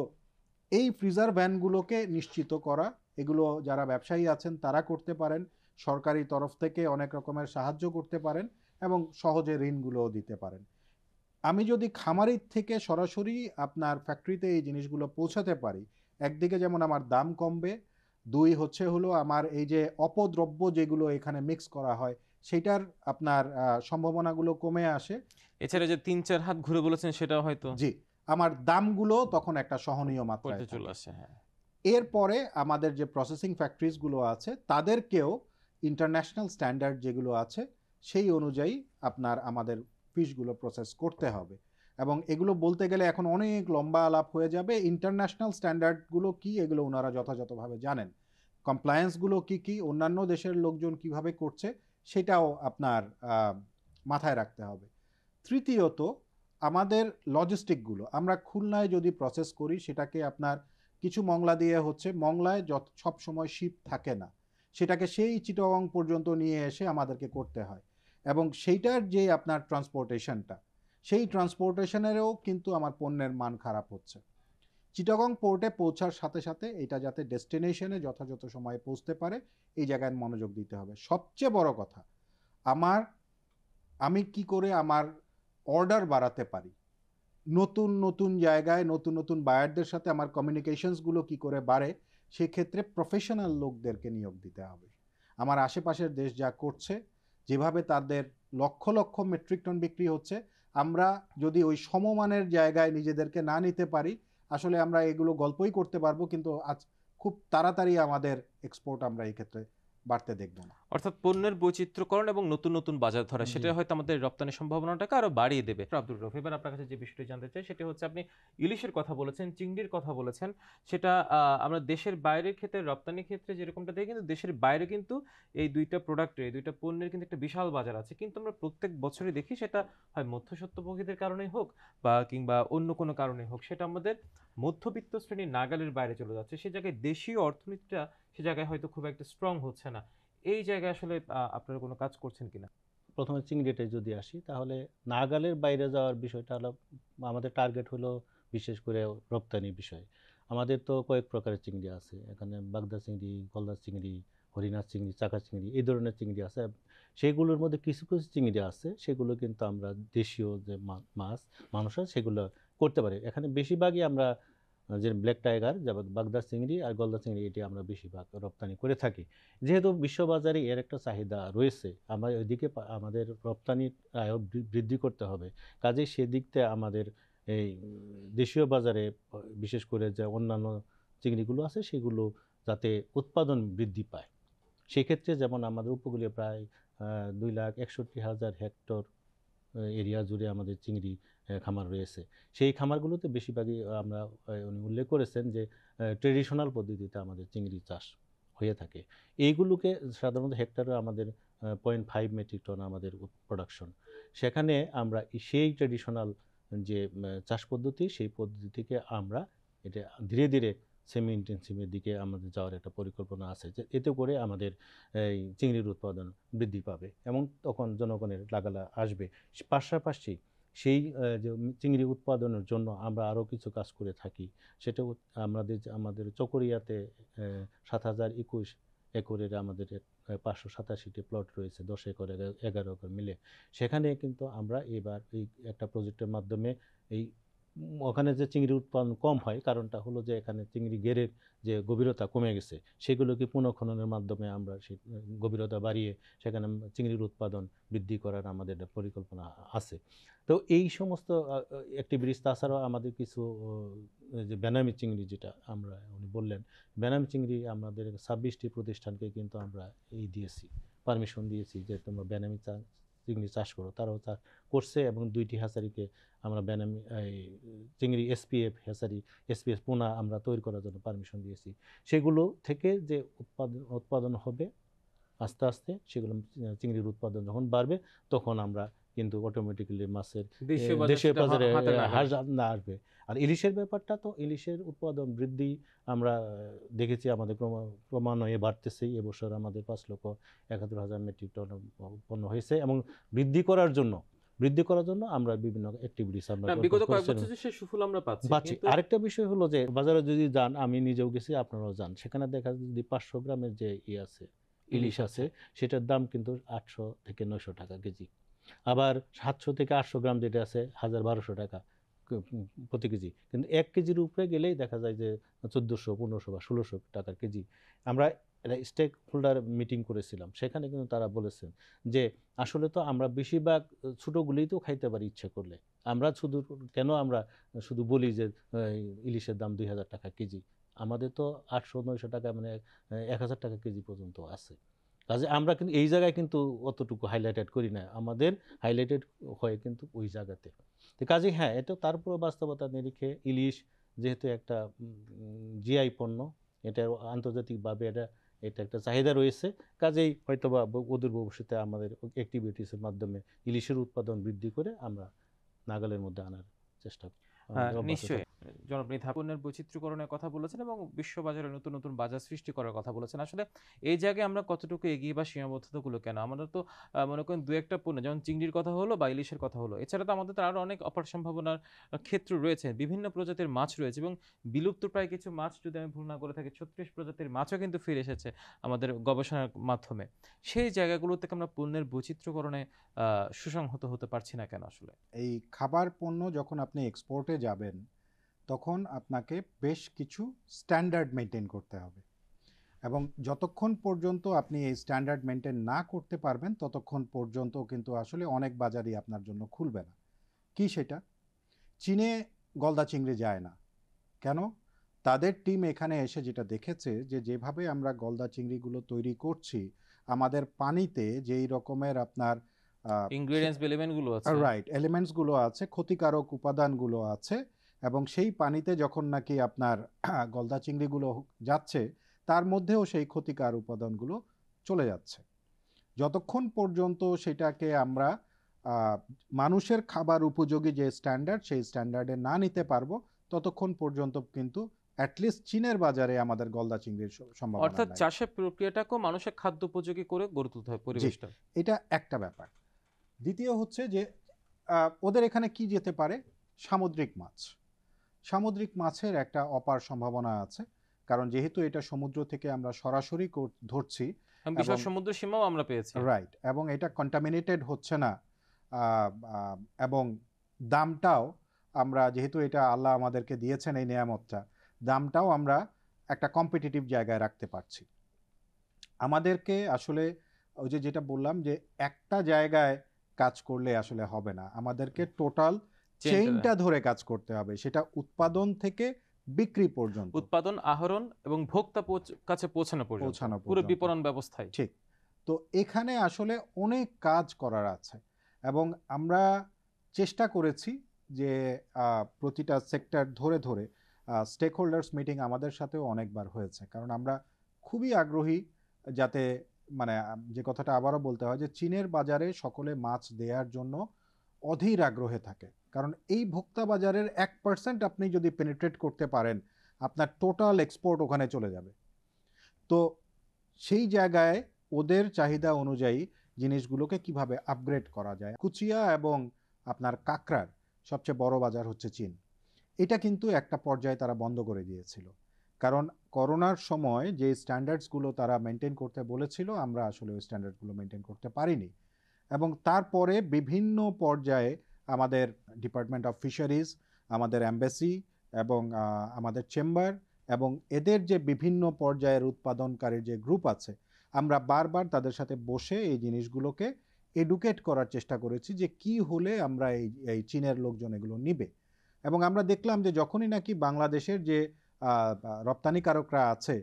এই ফ্রিজার ভ্যানগুলোকে নিশ্চিত করা, এগুলো যারা ব্যবসায়ী আছেন তারা করতে পারেন, সরকারি তরফ থেকে অনেক রকমের সাহায্য করতে পারেন এবং সহজে ঋণগুলোও দিতে পারেন। আমি যদি খামারির থেকে সরাসরি আপনার ফ্যাক্টরিতে এই জিনিসগুলো পৌঁছাতে পারি, একদিকে যেমন আমার দাম কমবে, দুই হলো আমার এই যে অপদ্রব্য যেগুলো এখানে মিক্স করা হয় সেটার আপনার সম্ভাবনাগুলো কমে আসে। এছাড়া যে 3-4 হাত ঘুরে বলেছেন সেটাও হয়তো, জি, আমার দামগুলো তখন একটা সহনীয় মাত্রায় চলে আসে। হ্যাঁ, এরপরে আমাদের যে প্রসেসিং ফ্যাক্টরিজগুলো আছে তাদেরকেও ইন্টারন্যাশনাল স্ট্যান্ডার্ড যেগুলো আছে সেই অনুযায়ী আমাদের ফিশগুলো প্রসেস করতে হবে। এবং এগুলো বলতে গেলে এখন অনেক লম্বা আলাপ হয়ে যাবে। ইন্টারন্যাশনাল স্ট্যান্ডার্ডগুলো কি, এগুলো ওনারা যথাযথভাবে জানেন। কমপ্লায়েন্সগুলো কি অন্যান্য দেশের লোকজন কিভাবে করছে সেটাও আপনার মাথায় রাখতে হবে। তৃতীয়ত আমাদের লজিস্টিকগুলো আমরা খুলনায় যদি প্রসেস করি সেটাকে আপনার কিছু মংলা দিয়ে হচ্ছে, মংলায় যত সব সময় শিপ থাকে না, সেটাকে সেই চিটাগং পর্যন্ত নিয়ে এসে আমাদেরকে করতে হয়, এবং সেইটার যে আপনার ট্রান্সপোর্টেশনটা, সেই ট্রান্সপোর্টেশনেরও কিন্তু আমার পণ্যের মান খারাপ হচ্ছে। চিটাগং পোর্টে পৌঁছার সাথে সাথে এটা যাতে ডেস্টিনেশনে যথাযথ সময়ে পৌঁছতে পারে এই জায়গায় মনোযোগ দিতে হবে। সবচেয়ে বড় কথা, আমি কি করে আমার অর্ডার বাড়াতে পারি, নতুন নতুন জায়গায় নতুন নতুন বায়ারদের সাথে আমার কমিউনিকেশনসগুলো কি করে বাড়ে, সেক্ষেত্রে প্রফেশনাল লোকদেরকে নিয়োগ দিতে হবে। আমার আশেপাশের দেশ যা করছে, যেভাবে তাদের লক্ষ লক্ষ মেট্রিক টন বিক্রি হচ্ছে, আমরা যদি ওই সমমানের জায়গায় নিজেদেরকে না নিতে পারি, আসলে আমরা এগুলো গল্পই করতে পারবো, কিন্তু আজ খুব তাড়াতাড়ি আমাদের এক্সপোর্ট আমরা এই ক্ষেত্রে বাড়তে দেখব না। অর্থাৎ পণ্যের বৈচিত্র্যকরণ এবং নতুন নতুন বাজার ধরা, জি। সেটা হয়তো আমাদের রপ্তানির সম্ভাবনাটাকে আরো বাড়িয়ে দেবে। আব্দুর রফ, এবার আপনার কাছে যে বিষয়টি জানতে চাই সেটা হচ্ছে, আপনি ইলিশের কথা বলেছেন, চিংড়ির কথা বলেছেন, সেটা আমরা দেশের বাইরের ক্ষেত্রে, রপ্তানির ক্ষেত্রে যেরকমটা দেখি, কিন্তু দেশের বাইরে কিন্তু এই দুইটা প্রোডাক্টের, এই দুইটা পণ্যের কিন্তু একটা বিশাল বাজার আছে, কিন্তু আমরা প্রত্যেক বছরই দেখি সেটা হয় মধ্যস্বত্বভোগীদের কারণেই হোক বা কিংবা অন্য কোনো কারণে হোক, সেটা আমাদের মধ্যবিত্ত শ্রেণীর নাগালের বাইরে চলে যাচ্ছে। সে জায়গায় দেশীয় অর্থনীতিটা সে জায়গায় হয়তো খুব একটা স্ট্রং হচ্ছে না। এই জায়গায় আসলে আপনারা কোনো কাজ করছেন কিনা? প্রথমে চিংড়িতে যদি আসি, তাহলে নাগালের বাইরে যাওয়ার বিষয়টা হলো, আমাদের টার্গেট হলো বিশেষ করে রপ্তানি বিষয়। আমাদের তো কয়েক প্রকারের চিংড়ি আছে এখানে, বাগদা চিংড়ি, গলদা চিংড়ি, হরিণার চিংড়ি, চাকা চিংড়ি, এই ধরনের চিংড়ি আছে। সেগুলোর মধ্যে কিছু কিছু চিংড়ি আছে সেগুলো কিন্তু আমরা দেশীয় যে মাছ মানুষ আছে সেগুলো করতে পারি। এখানে বেশিরভাগই আমরা যে ব্ল্যাক টাইগার, যা বাগদা চিংড়ি আর গলদা চিংড়ি, এটি আমরা বেশিরভাগ রপ্তানি করে থাকি। যেহেতু বিশ্ববাজারে এর একটা চাহিদা রয়েছে, আমরা ওইদিকে আমাদের রপ্তানির আয় বৃদ্ধি করতে হবে। কাজেই সেদিক থেকে আমাদের এই দেশীয় বাজারে বিশেষ করে যে অন্যান্য চিংড়িগুলো আছে সেগুলো যাতে উৎপাদন বৃদ্ধি পায়, সেক্ষেত্রে যেমন আমাদের উপকূলীয় প্রায় 2,61,000 হেক্টর এরিয়া জুড়ে আমাদের চিংড়ি খামার রয়েছে। সেই খামারগুলোতে বেশিরভাগই আমরা উনি উল্লেখ করেছেন যে ট্রেডিশনাল পদ্ধতিতে আমাদের চিংড়ি চাষ হয়ে থাকে। এইগুলোকে সাধারণত হেক্টরে আমাদের 0.5 মেট্রিক টন আমাদের প্রোডাকশন। সেখানে আমরা সেই ট্রেডিশনাল যে চাষ পদ্ধতি, সেই পদ্ধতি থেকে আমরা এটা ধীরে ধীরে সেমি ইন্টেন্সিভের দিকে আমাদের যাওয়ার একটা পরিকল্পনা আছে, যে এতে করে আমাদের এই চিংড়ির উৎপাদন বৃদ্ধি পাবে এবং তখন জনগণের লাগালা আসবে। পাশাপাশি সেই যে চিংড়ি উৎপাদনের জন্য আমরা আরও কিছু কাজ করে থাকি। সেটা আমাদের চকরিয়াতে 7,021 একরের আমাদের 587টি প্লট রয়েছে, 10 একর 11 একর মিলে। সেখানে কিন্তু আমরা এবার এই একটা প্রজেক্টের মাধ্যমে এই ওখানে যে চিংড়ির উৎপাদন কম হয়, কারণটা হলো যে এখানে চিংড়ি গেরের যে গভীরতা কমে গেছে, সেগুলোকে পুনঃখননের মাধ্যমে আমরা সেই গভীরতা বাড়িয়ে সেখানে চিংড়ির উৎপাদন বৃদ্ধি করার আমাদের একটা পরিকল্পনা আছে। তো এই সমস্ত অ্যাক্টিভিটিস, তাছাড়াও আমাদের কিছু যে বেনামি চিংড়ি, যেটা আমরা উনি বললেন, বেনামি চিংড়ি আমাদের 26টি প্রতিষ্ঠানকে কিন্তু আমরা দিয়েছি, পারমিশন দিয়েছি যে তোমরা বেনামি চিংড়ি চাষ করো। তারাও চাষ করছে এবং 2টি হ্যাচারিকে আমরা বেনামি চিংড়ি এসপিএফ হ্যাচারি, এসপিএফ পোনা আমরা তৈরি করার জন্য পারমিশন দিয়েছি। সেগুলো থেকে যে উৎপাদন হবে আস্তে আস্তে, সেগুলো চিংড়ির উৎপাদন যখন বাড়বে তখন আমরা কিন্তু অটোমেটিক্যালি মাছের দেশীয় বাজারে হার না আসবে। আর ইলিশের ব্যাপারটা তো, ইলিশের উৎপাদন বৃদ্ধি আমরা দেখেছি আমাদের ক্রমান্বয়ে বাড়তেছেই। এবছর আমাদের 5,71,000 মেট্রিক টন উৎপন্ন হয়েছে এবং বৃদ্ধি করার জন্য আমরা বিভিন্ন অ্যাক্টিভিটিস আমরা বিগত কয়েক বছর যে সুফল আমরা পাচ্ছি। আরেকটা বিষয় হলো যে বাজারে যদি যান, আমি নিজেও গেছি, আপনারাও যান, সেখানে দেখা যায় যদি 500 গ্রামের যে আছে ইলিশ আছে, সেটার দাম কিন্তু 800 থেকে 900 টাকা কেজি। আবার 700 থেকে 800 গ্রাম যেটা আছে 1,000-1,200 টাকা প্রতি কেজি। কিন্তু 1 কেজির উপরে গেলেই দেখা যায় যে 1,400, 1,500 বা 1,600 টাকার কেজি। আমরা স্টেক হোল্ডার মিটিং করেছিলাম, সেখানে কিন্তু তারা বলেছেন যে আসলে তো আমরা বেশিরভাগ ছোটোগুলোই তো খাইতে পারি ইচ্ছে করলে, আমরা আমরা শুধু বলি যে ইলিশের দাম 2,000 টাকা কেজি, আমাদের তো 800-900 টাকা, মানে 1,000 টাকা কেজি পর্যন্ত আছে। কাজে আমরা কিন্তু এই জায়গায় কিন্তু অতটুকু হাইলাইটেড করি না, আমাদের হাইলাইটেড হয় কিন্তু ওই জায়গাতে। তো কাজে হ্যাঁ, এটা তারপরে বাস্তবতার নিরিখে ইলিশ যেহেতু একটা জিআই পণ্য, এটা আন্তর্জাতিকভাবে এটা এটা একটা চাহিদা রয়েছে, কাজেই হয়তোবা অদূর ভবিষ্যতে আমাদের অ্যাক্টিভিটিসের মাধ্যমে ইলিশের উৎপাদন বৃদ্ধি করে আমরা নাগালের মধ্যে আনার চেষ্টা অব্যাহত নিশ্চয়ই জনাব নিধা পণ্যের বৈচিত্র্যকরণের কথা বলেছেন এবং বিশ্ববাজারে নতুন নতুন বাজার সৃষ্টি করার কথা বলেছেন। আসলে এই জায়গায় আমরা কতটুকু এগিয়ে বা সীমাবদ্ধতাগুলো কেন? আমরা তো মনে করেন দু একটা পণ্য যেমন চিংড়ির কথা হলো বা ইলিশের কথা হলো, এছাড়া তো আমাদের তো আরো অনেক অপার সম্ভাবনার ক্ষেত্র রয়েছে, বিভিন্ন প্রজাতির মাছ রয়েছে এবং বিলুপ্ত প্রায় কিছু মাছ, যদি আমি ভুল না করে থাকি 36 প্রজাতির মাছও কিন্তু ফিরে এসেছে আমাদের গবেষণার মাধ্যমে। সেই জায়গাগুলো থেকে আমরা পণ্যের বৈচিত্র্যকরণে সুসংহত হতে পারছি না কেন আসলে? এই খাবার পণ্য যখন আপনি এক্সপোর্টে যাবেন তখন আপনাকে বেশ কিছু স্ট্যান্ডার্ড মেনটেন করতে হবে, এবং যতক্ষণ পর্যন্ত আপনি এই স্ট্যান্ডার্ড মেনটেন না করতে পারবেন ততক্ষণ পর্যন্ত কিন্তু আসলে অনেক বাজারই আপনার জন্য খুলবে না। কি সেটা? চীনে গলদা চিংড়ি যায় না কেন? তাদের টিম এখানে এসে যেটা দেখেছে যে যেভাবে আমরা গলদা চিংড়িগুলো তৈরি করছি, আমাদের পানিতে যেই রকমের আপনার ইনগ্রেডিয়েন্টস বা এলিমেন্টগুলো আছে, রাইট এলিমেন্টসগুলো আছে, ক্ষতিকারক উপাদানগুলো আছে, এবং সেই পানিতে যখন নাকি আপনার গলদা চিংড়িগুলো যাচ্ছে তার মধ্যেও সেই ক্ষতিকার উপাদানগুলো চলে যাচ্ছে। যতক্ষণ পর্যন্ত সেটাকে আমরা মানুষের খাবার উপযোগী যে স্ট্যান্ডার্ড সেই স্ট্যান্ডার্ডে না নিতে পারবো ততক্ষণ পর্যন্ত কিন্তু অ্যাটলিস্ট চীনের বাজারে আমাদের গলদা চিংড়ির সম্ভাবনা অর্থাৎ নাই। চাষের প্রক্রিয়াটাকেও মানুষের খাদ্য উপযোগী করে গড়ে তুলতে হয় পরিবেশটা। এটা একটা ব্যাপার। দ্বিতীয় হচ্ছে যে ওদের এখানে কি যেতে পারে? সামুদ্রিক মাছ। সামুদ্রিক মাছের একটা অপার সম্ভাবনা আছে, কারণ যেহেতু এটা সমুদ্র থেকে আমরা সরাসরি ধরছি, বিশাল সমুদ্র সীমাও আমরা পেয়েছি, রাইট, এবং এটা কন্টামিনেটেড হচ্ছে না, এবং দামটাও আমরা, যেহেতু এটা আল্লাহ আমাদেরকে দিয়েছেন এই নিয়ামতটা, দামটাও আমরা একটা কম্পিটিটিভ জায়গায় রাখতে পারছি। আমাদেরকে আসলে ওই যে যেটা বললাম যে একটা জায়গায় কাজ করলে আসলে হবে না, আমাদেরকে টোটাল চেইনটা ধরে কাজ করতে হবে, সেটা উৎপাদন থেকে বিক্রি পর্যন্ত, উৎপাদন, আহরণ এবং ভোক্তা কাছে পৌঁছানো পর্যন্ত পুরো বিপণন ব্যবস্থায়। ঠিক। তো এখানে আসলে অনেক কাজ করার আছে, এবং আমরা চেষ্টা করেছি যে প্রতিটা সেক্টর ধরে ধরে স্টেক হোল্ডার্স মিটিং আমাদের সাথেও অনেকবার হয়েছে, কারণ আমরা খুবই আগ্রহী যাতে, মানে যে কথাটা আবারও বলতে হয় যে চীনের বাজারে সকলে মাছ দেওয়ার জন্য অধীর আগ্রহে থাকে, কারণ এই ভোক্তা বাজারের 1% আপনি যদি পেনিট্রেট করতে পারেন আপনার টোটাল এক্সপোর্ট ওখানে চলে যাবে। তো সেই জায়গায় ওদের চাহিদা অনুযায়ী জিনিসগুলোকে কিভাবে আপগ্রেড করা যায়। কুচিয়া এবং আপনার কাঁকড়ার সবচেয়ে বড় বাজার হচ্ছে চীন। এটা কিন্তু একটা পর্যায়ে তারা বন্ধ করে দিয়েছিল, কারণ করোনার সময় যে স্ট্যান্ডার্ডসগুলো তারা মেনটেন করতে বলেছিল আমরা আসলে ওই স্ট্যান্ডার্ডগুলো মেনটেন করতে পারিনি, এবং তারপরে বিভিন্ন পর্যায়ে আমাদের ডিপার্টমেন্ট অফ ফিশারিজ, আমাদের অ্যাম্বাসি এবং আমাদের চেম্বার এবং এদের যে বিভিন্ন পর্যায়ের উৎপাদনকারীর যে গ্রুপ আছে, আমরা বারবার তাদের সাথে বসে এই জিনিসগুলোকে এডুকেট করার চেষ্টা করেছি যে কি হলে আমরা এই চীনের লোকজন এগুলো নিবে। এবং আমরা দেখলাম যে যখনই নাকি বাংলাদেশের যে রপ্তানিকারকরা আছে,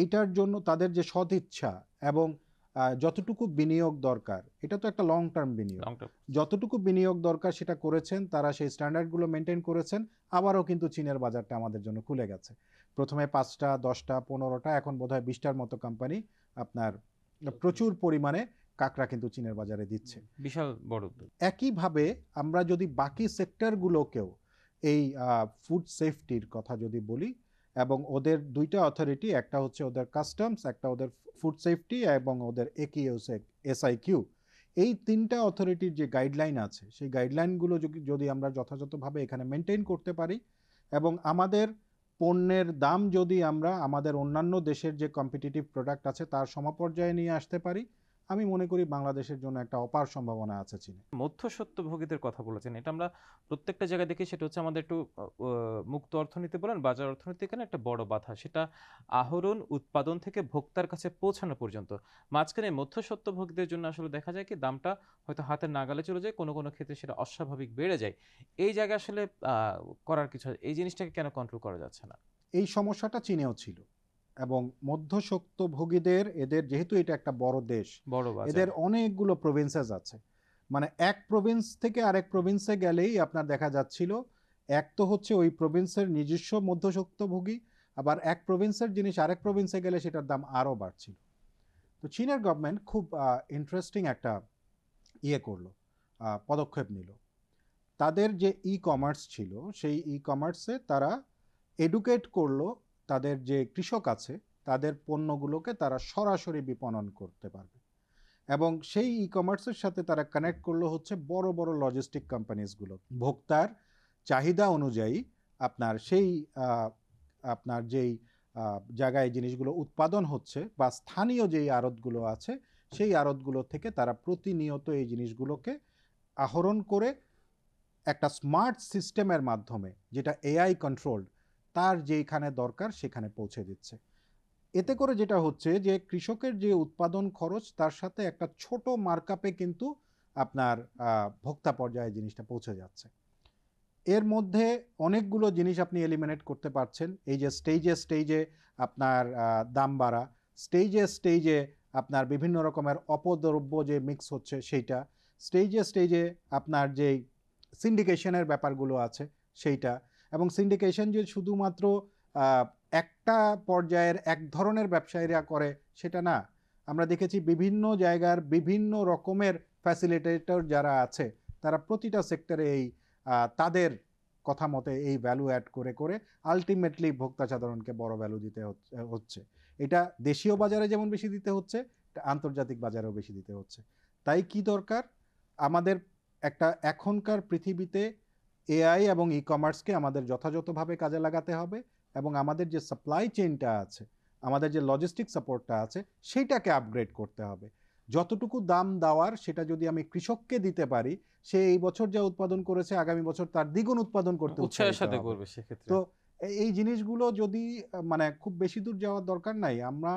এইটার জন্য তাদের যে সদিচ্ছা এবং যতটুকু বিনিয়োগ দরকার, এটা তো একটা লং টার্ম বিনিয়োগ, যতটুকু বিনিয়োগ দরকার সেটা করেছেন তারা, সেই স্ট্যান্ডার্ডগুলো মেনটেন করেছেন। আবারও কিন্তু চীনের বাজারটা আমাদের জন্য খুলে গেছে। প্রথমে 5টা, 10টা, 15টা, এখন বোধহয় 20টার মতো কোম্পানি আপনার প্রচুর পরিমাণে কাঁকড়া কিন্তু চীনের বাজারে দিচ্ছে, বিশাল বড়। একইভাবে আমরা যদি বাকি সেক্টরগুলোকেও এই ফুড সেফটির কথা যদি বলি, এবং ওদের দুইটা অথরিটি, একটা হচ্ছে ওদের কাস্টমস, একটা ওদের ফুড সেফটি এবং ওদের এসআইকিউ, এই 3টা অথরিটির যে গাইডলাইন আছে সেই গাইডলাইনগুলো যদি আমরা যথাযথভাবে এখানে মেনটেন করতে পারি এবং আমাদের পণ্যের দাম যদি আমরা আমাদের অন্যান্য দেশের যে কম্পিটিটিভ প্রোডাক্ট আছে তার সমপর্যায়ে নিয়ে আসতে পারি, আমি মনে করি বাংলাদেশের জন্য একটা অপার সম্ভাবনা আছে চীনে। মধ্যস্বত্বভোগীদের কথা বলেছেন, এটা আমরা প্রত্যেকটা জায়গায় দেখি, সেটা হচ্ছে আমাদের একটু মুক্ত অর্থনীতি বলেন, বাজার অর্থনীতি, এখানে একটা বড় বাধা, সেটা আহরণ, উৎপাদন থেকে ভোক্তার কাছে পৌঁছানো পর্যন্ত। মাঝখানে মধ্যস্বত্বভোগীদের জন্য আসলে দেখা যায় কি দামটা হয়তো হাতের নাগালে চলে যায়, কোনো কোনো ক্ষেত্রে সেটা অস্বাভাবিক বেড়ে যায়। এই জায়গায় আসলে করার কিছু, এই জিনিসটাকে কেন কন্ট্রোল করা যাচ্ছে না? এই সমস্যাটা চীনেও ছিল, এবং মধ্যস্বত্বভোগীদের, এদের যেহেতু এটা একটা বড় দেশ, এদের অনেকগুলো প্রভিন্সেস আছে, মানে এক প্রভিন্স থেকে আরেক প্রভিন্সে গেলেই আপনার দেখা যাচ্ছিল এক তো হচ্ছে ওই প্রভিন্সের নিজস্ব মধ্যস্বত্বভোগী, আবার এক প্রভিন্সের জিনিস আরেক প্রভিন্সে গেলে সেটার দাম আরও বাড়ছিল। তো চীনের গভর্নমেন্ট খুব ইন্টারেস্টিং একটা করলো, পদক্ষেপ নিল। তাদের যে ই কমার্স ছিল সেই ই কমার্সে তারা এডুকেট করলো তাদের যে কৃষক আছে তাদের পণ্যগুলোকে তারা সরাসরি বিপণন করতে পারবে, এবং সেই ই কমার্সের সাথে তারা কানেক্ট করলো হচ্ছে বড় বড় লজিস্টিক কোম্পানিজগুলো। ভোক্তার চাহিদা অনুযায়ী আপনার সেই আপনার যেই জায়গায় জিনিসগুলো উৎপাদন হচ্ছে বা স্থানীয় যেই আড়তগুলো আছে সেই আড়তগুলো থেকে তারা প্রতিনিয়ত এই জিনিসগুলোকে আহরণ করে একটা স্মার্ট সিস্টেমের মাধ্যমে, যেটা এআই কন্ট্রোলড, তার যেখানে দরকার সেখানে পৌঁছে দিচ্ছে। এতে করে যেটা হচ্ছে যে কৃষকের যে উৎপাদন খরচ তার সাথে একটা ছোট মার্কআপে কিন্তু আপনার ভোক্তা পর্যায়ে জিনিসটা পৌঁছে যাচ্ছে। এর মধ্যে অনেকগুলো জিনিস আপনি এলিমিনেট করতে পারছেন। এই যে স্টেজে স্টেজে আপনার দাম বাড়া, স্টেজে স্টেজে আপনার বিভিন্ন রকমের অপদ্রব্য যে মিক্স হচ্ছে সেইটা, স্টেজে স্টেজে আপনার যেই সিন্ডিকেশনের ব্যাপারগুলো আছে সেইটা, এবং সিন্ডিকেশন যে শুধুমাত্র একটা পর্যায়ের এক ধরনের ব্যবসায়ীরা করে সেটা না। আমরা দেখেছি বিভিন্ন জায়গার বিভিন্ন রকমের ফ্যাসিলিটেটর যারা আছে তারা প্রতিটা সেক্টরে এই তাদের কথা মতে এই ভ্যালু অ্যাড করে করে আলটিমেটলি ভোক্তা সাধারণকে বড় ভ্যালু দিতে হচ্ছে। এটা দেশীয় বাজারে যেমন বেশি দিতে হচ্ছে, আন্তর্জাতিক বাজারেও বেশি দিতে হচ্ছে। তাই কি দরকার আমাদের, একটা এখনকার পৃথিবীতে এআই এবং ই কমার্সকে আমাদের যথাযথভাবে কাজে লাগাতে হবে, এবং আমাদের যে সাপ্লাই চেইনটা আছে, আমাদের যে লজিস্টিক সাপোর্টটা আছে সেইটাকে আপগ্রেড করতে হবে। যতটুকু দাম দেওয়ার সেটা যদি আমি কৃষককে দিতে পারি, সে এই বছর যা উৎপাদন করেছে আগামী বছর তার দ্বিগুণ উৎপাদন করতে উৎসাহের সাথে হবে। করবে সেক্ষেত্রে। তো এই জিনিসগুলো যদি মানে খুব বেশি দূর যাওয়ার দরকার নাই। আমরা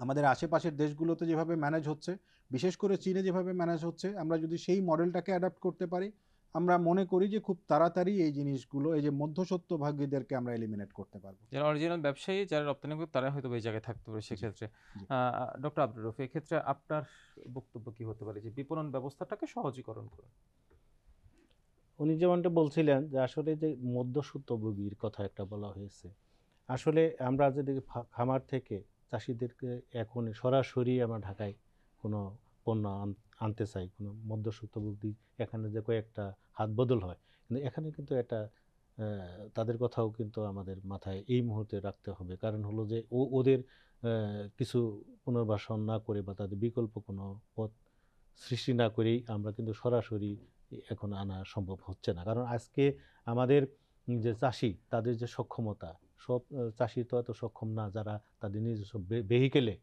আমাদের আশেপাশের দেশগুলোতে যেভাবে ম্যানেজ হচ্ছে, বিশেষ করে চীনে যেভাবে ম্যানেজ হচ্ছে, আমরা যদি সেই মডেলটাকে অ্যাডাপ্ট করতে পারি, আমরা মনে করি যে খুব তাড়াতাড়ি এই জিনিসগুলো, এই যে মধ্যস্বত্বভাগীদেরকে আমরা এলিমিনেট করতে পারবো। যারা অরিজিনাল ব্যবসায়ী, যারা রপ্তানি করে, তারা হয়তো এই জায়গায় থাকতে পারে সেক্ষেত্রে। জি। ডক্টর আব্দুর রফি, এক্ষেত্রে আপনার বক্তব্য কি হতে পারে যে বিপণন ব্যবস্থাটাকে সহজীকরণ করুন? উনি যেমনটা বলছিলেন যে আসলে যে মধ্যস্বত্বভোগীর কথা একটা বলা হয়েছে, আসলে আমরা যদি খামার থেকে চাষিদেরকে এখন সরাসরি আমরা ঢাকায় কোনো পণ্য আনতে চাই, কোনো মধ্যস্বত্বভোগী এখানে যে কয়েকটা হাত বদল হয়, কিন্তু এখানে কিন্তু একটা তাদের কথাও কিন্তু আমাদের মাথায় এই মুহূর্তে রাখতে হবে। কারণ হলো যে ওদের কিছু পুনর্বাসন না করে বা তাদের বিকল্প কোনো পথ সৃষ্টি না করেই আমরা কিন্তু সরাসরি এখন আনা সম্ভব হচ্ছে না। কারণ আজকে আমাদের যে চাষি, তাদের যে সক্ষমতা, সব চাষি তো এত সক্ষম না যারা তাদের নিজস্ব ভেহিকেলে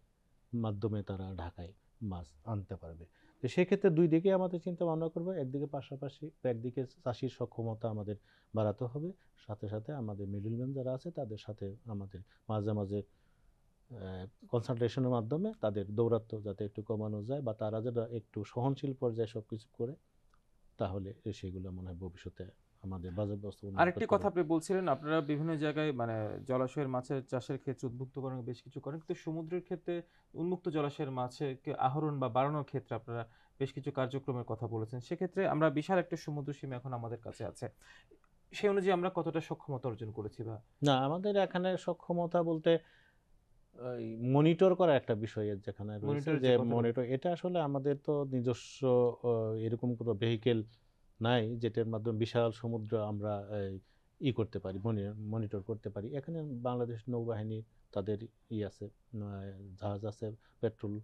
মাধ্যমে তারা ঢাকায় মাছ আনতে পারবে। তো সেক্ষেত্রে দুই দিকে আমাদের চিন্তা ভাবনা করবো। একদিকে পাশাপাশি একদিকে চাষির সক্ষমতা আমাদের বাড়াতে হবে, সাথে সাথে আমাদের মিডলম্যান যারা আছে তাদের সাথে আমাদের মাঝে মাঝে কনসালটেশনের মাধ্যমে তাদের দৌরাত্ম্য যাতে একটু কমানো যায়, বা তারা যারা একটু সহনশীল পর্যায়ে সব কিছু করে, তাহলে সেগুলো মনে হয় ভবিষ্যতে আমাদের বাজার ব্যবস্থা উন্নত আরেকটি করতে কথা পারবে। আপনি বলছিলেন, আপনারা বিভিন্ন জায়গায় মানে জলাশয়ের মাছের চাষের ক্ষেত্রে উদ্বুদ্ধকরণ বেশ কিছু করেন, কিন্তু সমুদ্রের ক্ষেত্রে উন্মুক্ত জলাশয়ের মাছেরকে আহরণ বা বাড়ানোর ক্ষেত্রে আপনারা বেশ কিছু কার্যক্রমের কথা বলেছেন। সেক্ষেত্রে আমরা বিশাল একটা সমুদ্র সীমা এখন আমাদের কাছে আছে, সেই অনুযায়ী আমরা কতটা সক্ষমতা অর্জন করেছি? বা না, আমাদের এখানে সক্ষমতা বলতে মনিটর করা একটা বিষয় যেখানে রয়েছে, মনিটরের যে যে কথাটা মনিটর, এটা আসলে আমাদের তো নিজস্ব এরকম কোনো ভেহিকেল নাই যেটার মাধ্যমে বিশাল সমুদ্র আমরা করতে পারি, মনিটর করতে পারি। এখানে বাংলাদেশ নৌবাহিনী তাদের আছে, জাহাজ আছে, পেট্রোল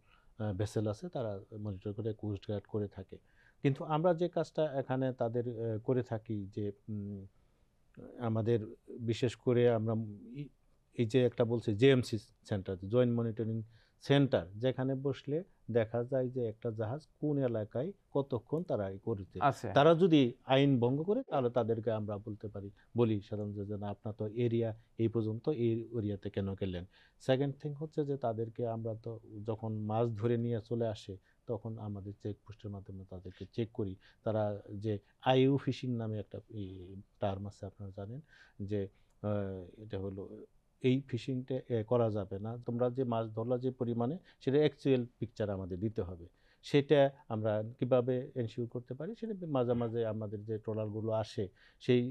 ভেসেল আছে, তারা মনিটর করে কোস্ট গার্ড করে থাকে। কিন্তু আমরা যে কাজটা এখানে তাদের করে থাকি যে আমাদের বিশেষ করে আমরা এই যে একটা বলছে JMC centre, joint monitoring centre, যেখানে বসলে দেখা যায় যে একটা জাহাজ কোন এলাকায় কতক্ষণ তারা করতে, আছে। তারা যদি আইন ভঙ্গ করে তাহলে তাদেরকে আমরা বলি সাধারণত যে না, আপনার তো এরিয়া এই পর্যন্ত, এই এরিয়াতে কেন গেলেন। সেকেন্ড থিং হচ্ছে যে তাদেরকে আমরা তো যখন মাছ ধরে নিয়ে চলে আসে তখন আমাদের চেকপোস্টের মাধ্যমে তাদেরকে চেক করি। তারা যে আইইউ ফিশিং নামে একটা টার্ম আছে আপনারা জানেন, যে এটা হলো এই ফিশিংটা করা যাবে না, তোমরা যে মাছ ধরলা যে পরিমাণে সেটা অ্যাকচুয়াল পিকচার আমাদের দিতে হবে। সেটা আমরা কিভাবে এনশিওর করতে পারি সেটা মাঝে মাঝে আমাদের যে ট্রলারগুলো আসে সেই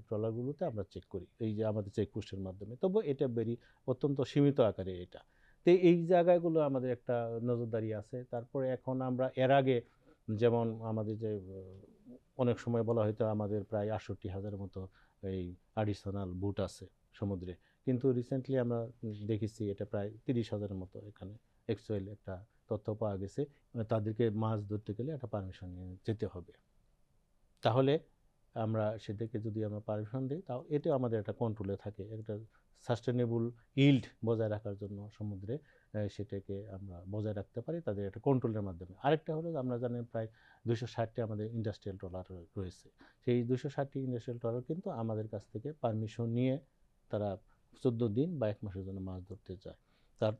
ট্রলারগুলোতে আমরা চেক করি, এই যে আমাদের চেকপোস্টের মাধ্যমে। তবু এটা অত্যন্ত সীমিত আকারে এটা। তো এই জায়গাগুলো আমাদের একটা নজরদারি আছে। তারপরে এখন আমরা এর আগে যেমন আমাদের যে অনেক সময় বলা হয়তো আমাদের প্রায় ৬৮,০০০ মতো এই অ্যাডিশনাল বুট আছে সমুদ্রে, কিন্তু রিসেন্টলি আমরা দেখেছি এটা প্রায় ৩০,০০০ মতো এখানে অ্যাকচুয়ালি একটা তথ্য পাওয়া গেছে। তাদেরকে মাছ ধরতে গেলে একটা পারমিশন নিয়ে যেতে হবে। তাহলে আমরা সেটাকে যদি আমরা পারমিশন দিই তাও এটাও আমাদের একটা কন্ট্রোলে থাকে, একটা সাস্টেনেবল ইল্ড বজায় রাখার জন্য সমুদ্রে সেটাকে আমরা বজায় রাখতে পারি তাদের একটা কন্ট্রোলের মাধ্যমে। আরেকটা হলো আমরা জানি প্রায় ২৬০টি আমাদের ইন্ডাস্ট্রিয়াল ট্রলার রয়েছে। সেই ২৬০টি ইন্ডাস্ট্রিয়াল ট্রলার কিন্তু আমাদের কাছ থেকে পারমিশন নিয়ে তারা ১৪ দিন বা ১ মাসের জন্য মাছ ধরতে যায়।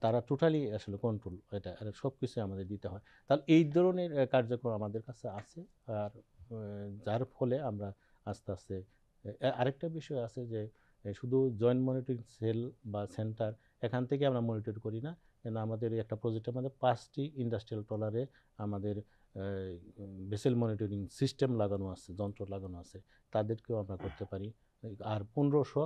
তারা টোটালি আসলে কন্ট্রোল, এটা সব কিছু আমাদের দিতে হয়। তাহলে এই ধরনের কার্যক্রম আমাদের কাছে আছে। আর যার ফলে আমরা আস্তে আস্তে আরেকটা বিষয় আছে যে শুধু জয়েন্ট মনিটরিং সেল বা সেন্টার এখান থেকে আমরা মনিটর করি না, কেন আমাদের এই একটা প্রজেক্টের মধ্যে ৫টি ইন্ডাস্ট্রিয়াল ট্রলারে আমাদের ভেসেল মনিটরিং সিস্টেম লাগানো আছে, যন্ত্র লাগানো আছে, তাদেরকেও আমরা করতে পারি। আর ১৫০০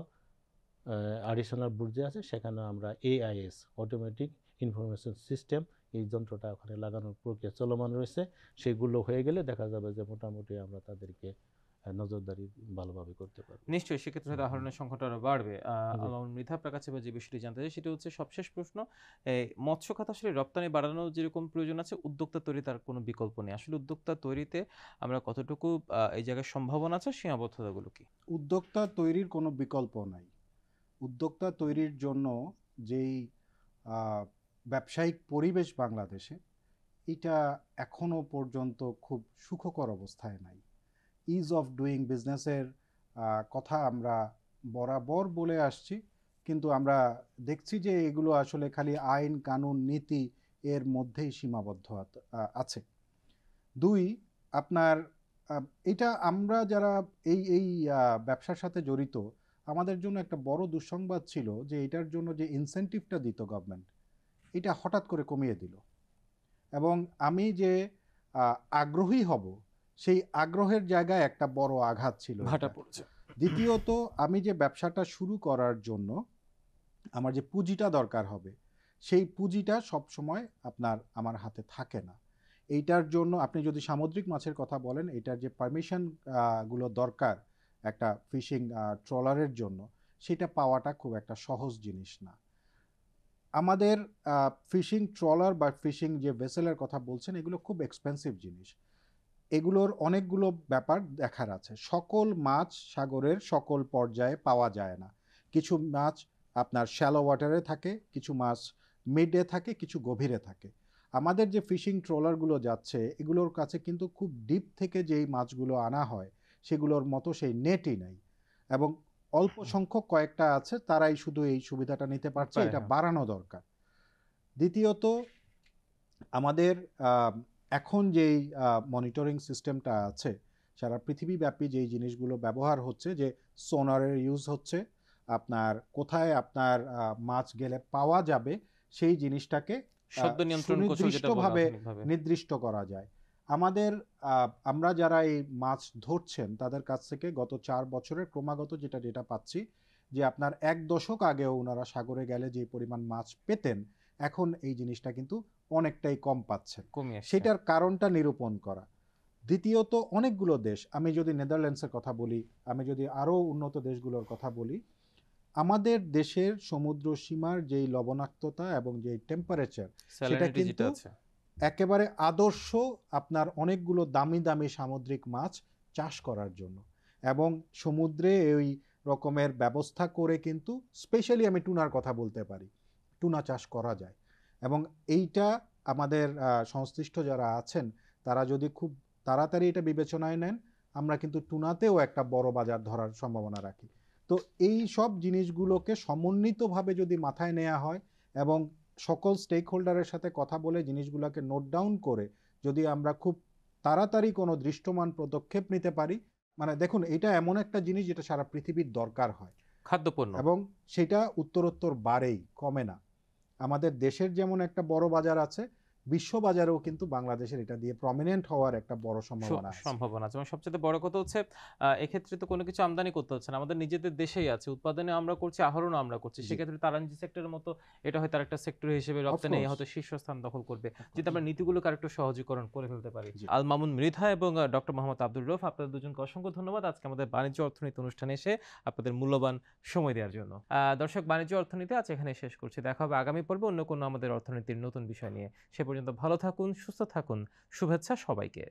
অ্যাডিশনাল বুর্জে আছে, সেখানে আমরা AIS অটোমেটিক ইনফরমেশন সিস্টেম এই যন্ত্রটা ওখানে লাগানোর প্রক্রিয়া চলমান রয়েছে। সেগুলো হয়ে গেলে দেখা যাবে যে মোটামুটি আমরা তাদেরকে নজরদারি ভালোভাবে করতে পারবো। নিশ্চয়ই সেক্ষেত্রে হয়তো আহরণের সংখ্যাটা আরো বাড়বে। জি। আমার মৃধা আপনার কাছে এবার যে বিষয়টি জানতে চাই সেটা হচ্ছে সবশেষ প্রশ্ন, এই মৎস্য খাত আসলে রপ্তানি বাড়ানোর যেরকম প্রয়োজন আছে, উদ্যোক্তা তৈরি তার কোনো বিকল্প নেই। আসলে উদ্যোক্তা তৈরিতে আমরা কতটুকু এই জায়গায় সম্ভাবনা আছে, সীমাবদ্ধতাগুলো কি? উদ্যোক্তা তৈরির কোনো বিকল্প নাই। উদ্যোক্তা তৈরির জন্য যেই আহ, ব্যবসায়িক পরিবেশ বাংলাদেশে, এটা এখনো পর্যন্ত খুব সুখকর অবস্থায় নাই। ইজ অফ ডুইং বিজনেসের কথা আমরা বরাবর বলে আসছি, কিন্তু আমরা দেখছি যে এগুলো আসলে খালি আইন কানুন নীতি এর মধ্যেই সীমাবদ্ধ আছে। দুই, আপনার এটা আমরা যারা এই এই ব্যবসার সাথে জড়িত, আমাদের জন্য একটা বড় দুঃসংবাদ ছিল যে এটার জন্য যে ইনসেন্টিভটা দিত গভর্নমেন্ট, এটা হঠাৎ করে কমিয়ে দিল। এবং আমি যে আগ্রহী হব, সেই আগ্রহের জায়গায় একটা বড় আঘাত ছিল ভাটা এটা। পড়ছে। দ্বিতীয়ত, আমি যে ব্যবসাটা শুরু করার জন্য আমার যে পুঁজিটা দরকার হবে, সেই পুঁজিটা সবসময় আমার হাতে থাকে না। এইটার জন্য আপনি যদি সামুদ্রিক মাছের কথা বলেন, এটার যে পারমিশন গুলো দরকার একটা ফিশিং ট্রলারের জন্য, সেটা পাওয়াটা খুব একটা সহজ জিনিস না। আমাদের ফিশিং ট্রলার বা ফিশিং যে ভেসেলের কথা বলছেন, এগুলো খুব এক্সপেন্সিভ জিনিস। এগুলোর অনেকগুলো ব্যাপার দেখার আছে। সকল মাছ সাগরের সকল পর্যায়ে পাওয়া যায় না। কিছু মাছ আপনার শ্যালো ওয়াটারে থাকে, কিছু মাছ মিডে থাকে, কিছু গভীরে থাকে। আমাদের যে ফিশিং ট্রলারগুলো যাচ্ছে, এগুলোর কাছে কিন্তু খুব ডিপ থেকে যেই মাছগুলো আনা হয়, সেগুলোর মতো সেই নেটই নাই। এবং অল্প সংখ্যক কয়েকটা আছে, তারাই শুধু এই সুবিধাটা নিতে পারছে। পারে, এটা হ্যাঁ। বাড়ানো দরকার। দ্বিতীয়ত, আমাদের এখন যেই মনিটরিং সিস্টেমটা আছে, সারা পৃথিবীব্যাপী যেই জিনিসগুলো ব্যবহার হচ্ছে, যে সোনারের ইউজ হচ্ছে, আপনার কোথায় আপনার মাছ গেলে পাওয়া যাবে, সেই জিনিসটাকে শব্দ নিয়ন্ত্রণ কৌশল যেটা বলে সুনির্দিষ্টভাবে আধুনিকভাবে। নির্দিষ্ট করা যায়। আমাদের আমরা যারা এই মাছ ধরছেন তাদের কাছ থেকে গত 4 বছরের ক্রমাগত যেটা ডেটা পাচ্ছি, যে আপনার 1 দশক আগেও ওনারা সাগরে গেলে যে পরিমাণ মাছ পেতেন, এখন এই জিনিসটা কিন্তু অনেকটাই কম পাচ্ছেন। কমে আসছে। সেটার কারণটা নিরূপণ করা। দ্বিতীয়ত, অনেকগুলো দেশ, আমি যদি নেদারল্যান্ডসের কথা বলি, আমি যদি আরও উন্নত দেশগুলোর কথা বলি, আমাদের দেশের সমুদ্র সীমার যেই লবণাক্ততা এবং যেই টেম্পারেচার, সেটা স্যালারিটি যেটা কিন্তু আছে। একেবারে আদর্শ আপনার অনেকগুলো দামি দামি সামুদ্রিক মাছ চাষ করার জন্য। এবং সমুদ্রে এই রকমের ব্যবস্থা করে কিন্তু, স্পেশালি আমি টুনার কথা বলতে পারি, টুনা চাষ করা যায়। এবং এইটা আমাদের সংশ্লিষ্ট যারা আছেন, তারা যদি খুব তাড়াতাড়ি এটা বিবেচনায় নেন, আমরা কিন্তু টুনাতেও একটা বড় বাজার ধরার সম্ভাবনা রাখি। তো এই সব জিনিসগুলোকে সমন্বিতভাবে যদি মাথায় নেওয়া হয় এবং সকল স্টেক হোল্ডারের সাথে কথা বলে জিনিসগুলোকে নোট ডাউন করে যদি আমরা খুব তাড়াতাড়ি কোনো দৃষ্টমান পদক্ষেপ নিতে পারি, মানে দেখুন, এটা এমন একটা জিনিস যেটা সারা পৃথিবীর দরকার হয়, খাদ্যপণ্য। এবং সেটা উত্তরোত্তর বাড়েই, কমে না। আমাদের দেশের যেমন একটা বড় বাজার আছে, বিশ্ববাজারেও কিন্তু বাংলাদেশের এটা দিয়ে প্রমিনেন্ট হওয়ার একটা বড় সম্ভাবনা আছে। সম্ভাবনা আছে এবং সবচেয়ে বড় কথা হচ্ছে এক্ষেত্রে তো কোনো কিছু আমদানি করতে হচ্ছে না, আমাদের নিজেদের দেশেই আছে, উৎপাদনে আমরা করছি, আহরণও আমরা করছি। জি। সেক্ষেত্রে তারাঞ্জি সেক্টরের মতো এটা হয়তো আরেকটা সেক্টর হিসেবে রপ্তানি course. হয়তো শীর্ষস্থান দখল করবে, যদি আমরা নীতিগুলোকে আরেকটু সহজীকরণ করে ফেলতে পারি। জি। আল মামুন মৃধা এবং ডক্টর মোহাম্মদ আব্দুর রউফ, আপনাদের দুজনকে অসংখ্য ধন্যবাদ আজকে আমাদের বাণিজ্য অর্থনীতি অনুষ্ঠানে এসে আপনাদের মূল্যবান সময় দেওয়ার জন্য। দর্শক, বাণিজ্য অর্থনীতি আজ এখানে শেষ করছি। দেখা হবে আগামী পর্বে অন্য কোনো আমাদের অর্থনীতির নতুন বিষয় নিয়ে। সে পর্যন্ত ভালো থাকুন, সুস্থ থাকুন। শুভেচ্ছা সবাইকে।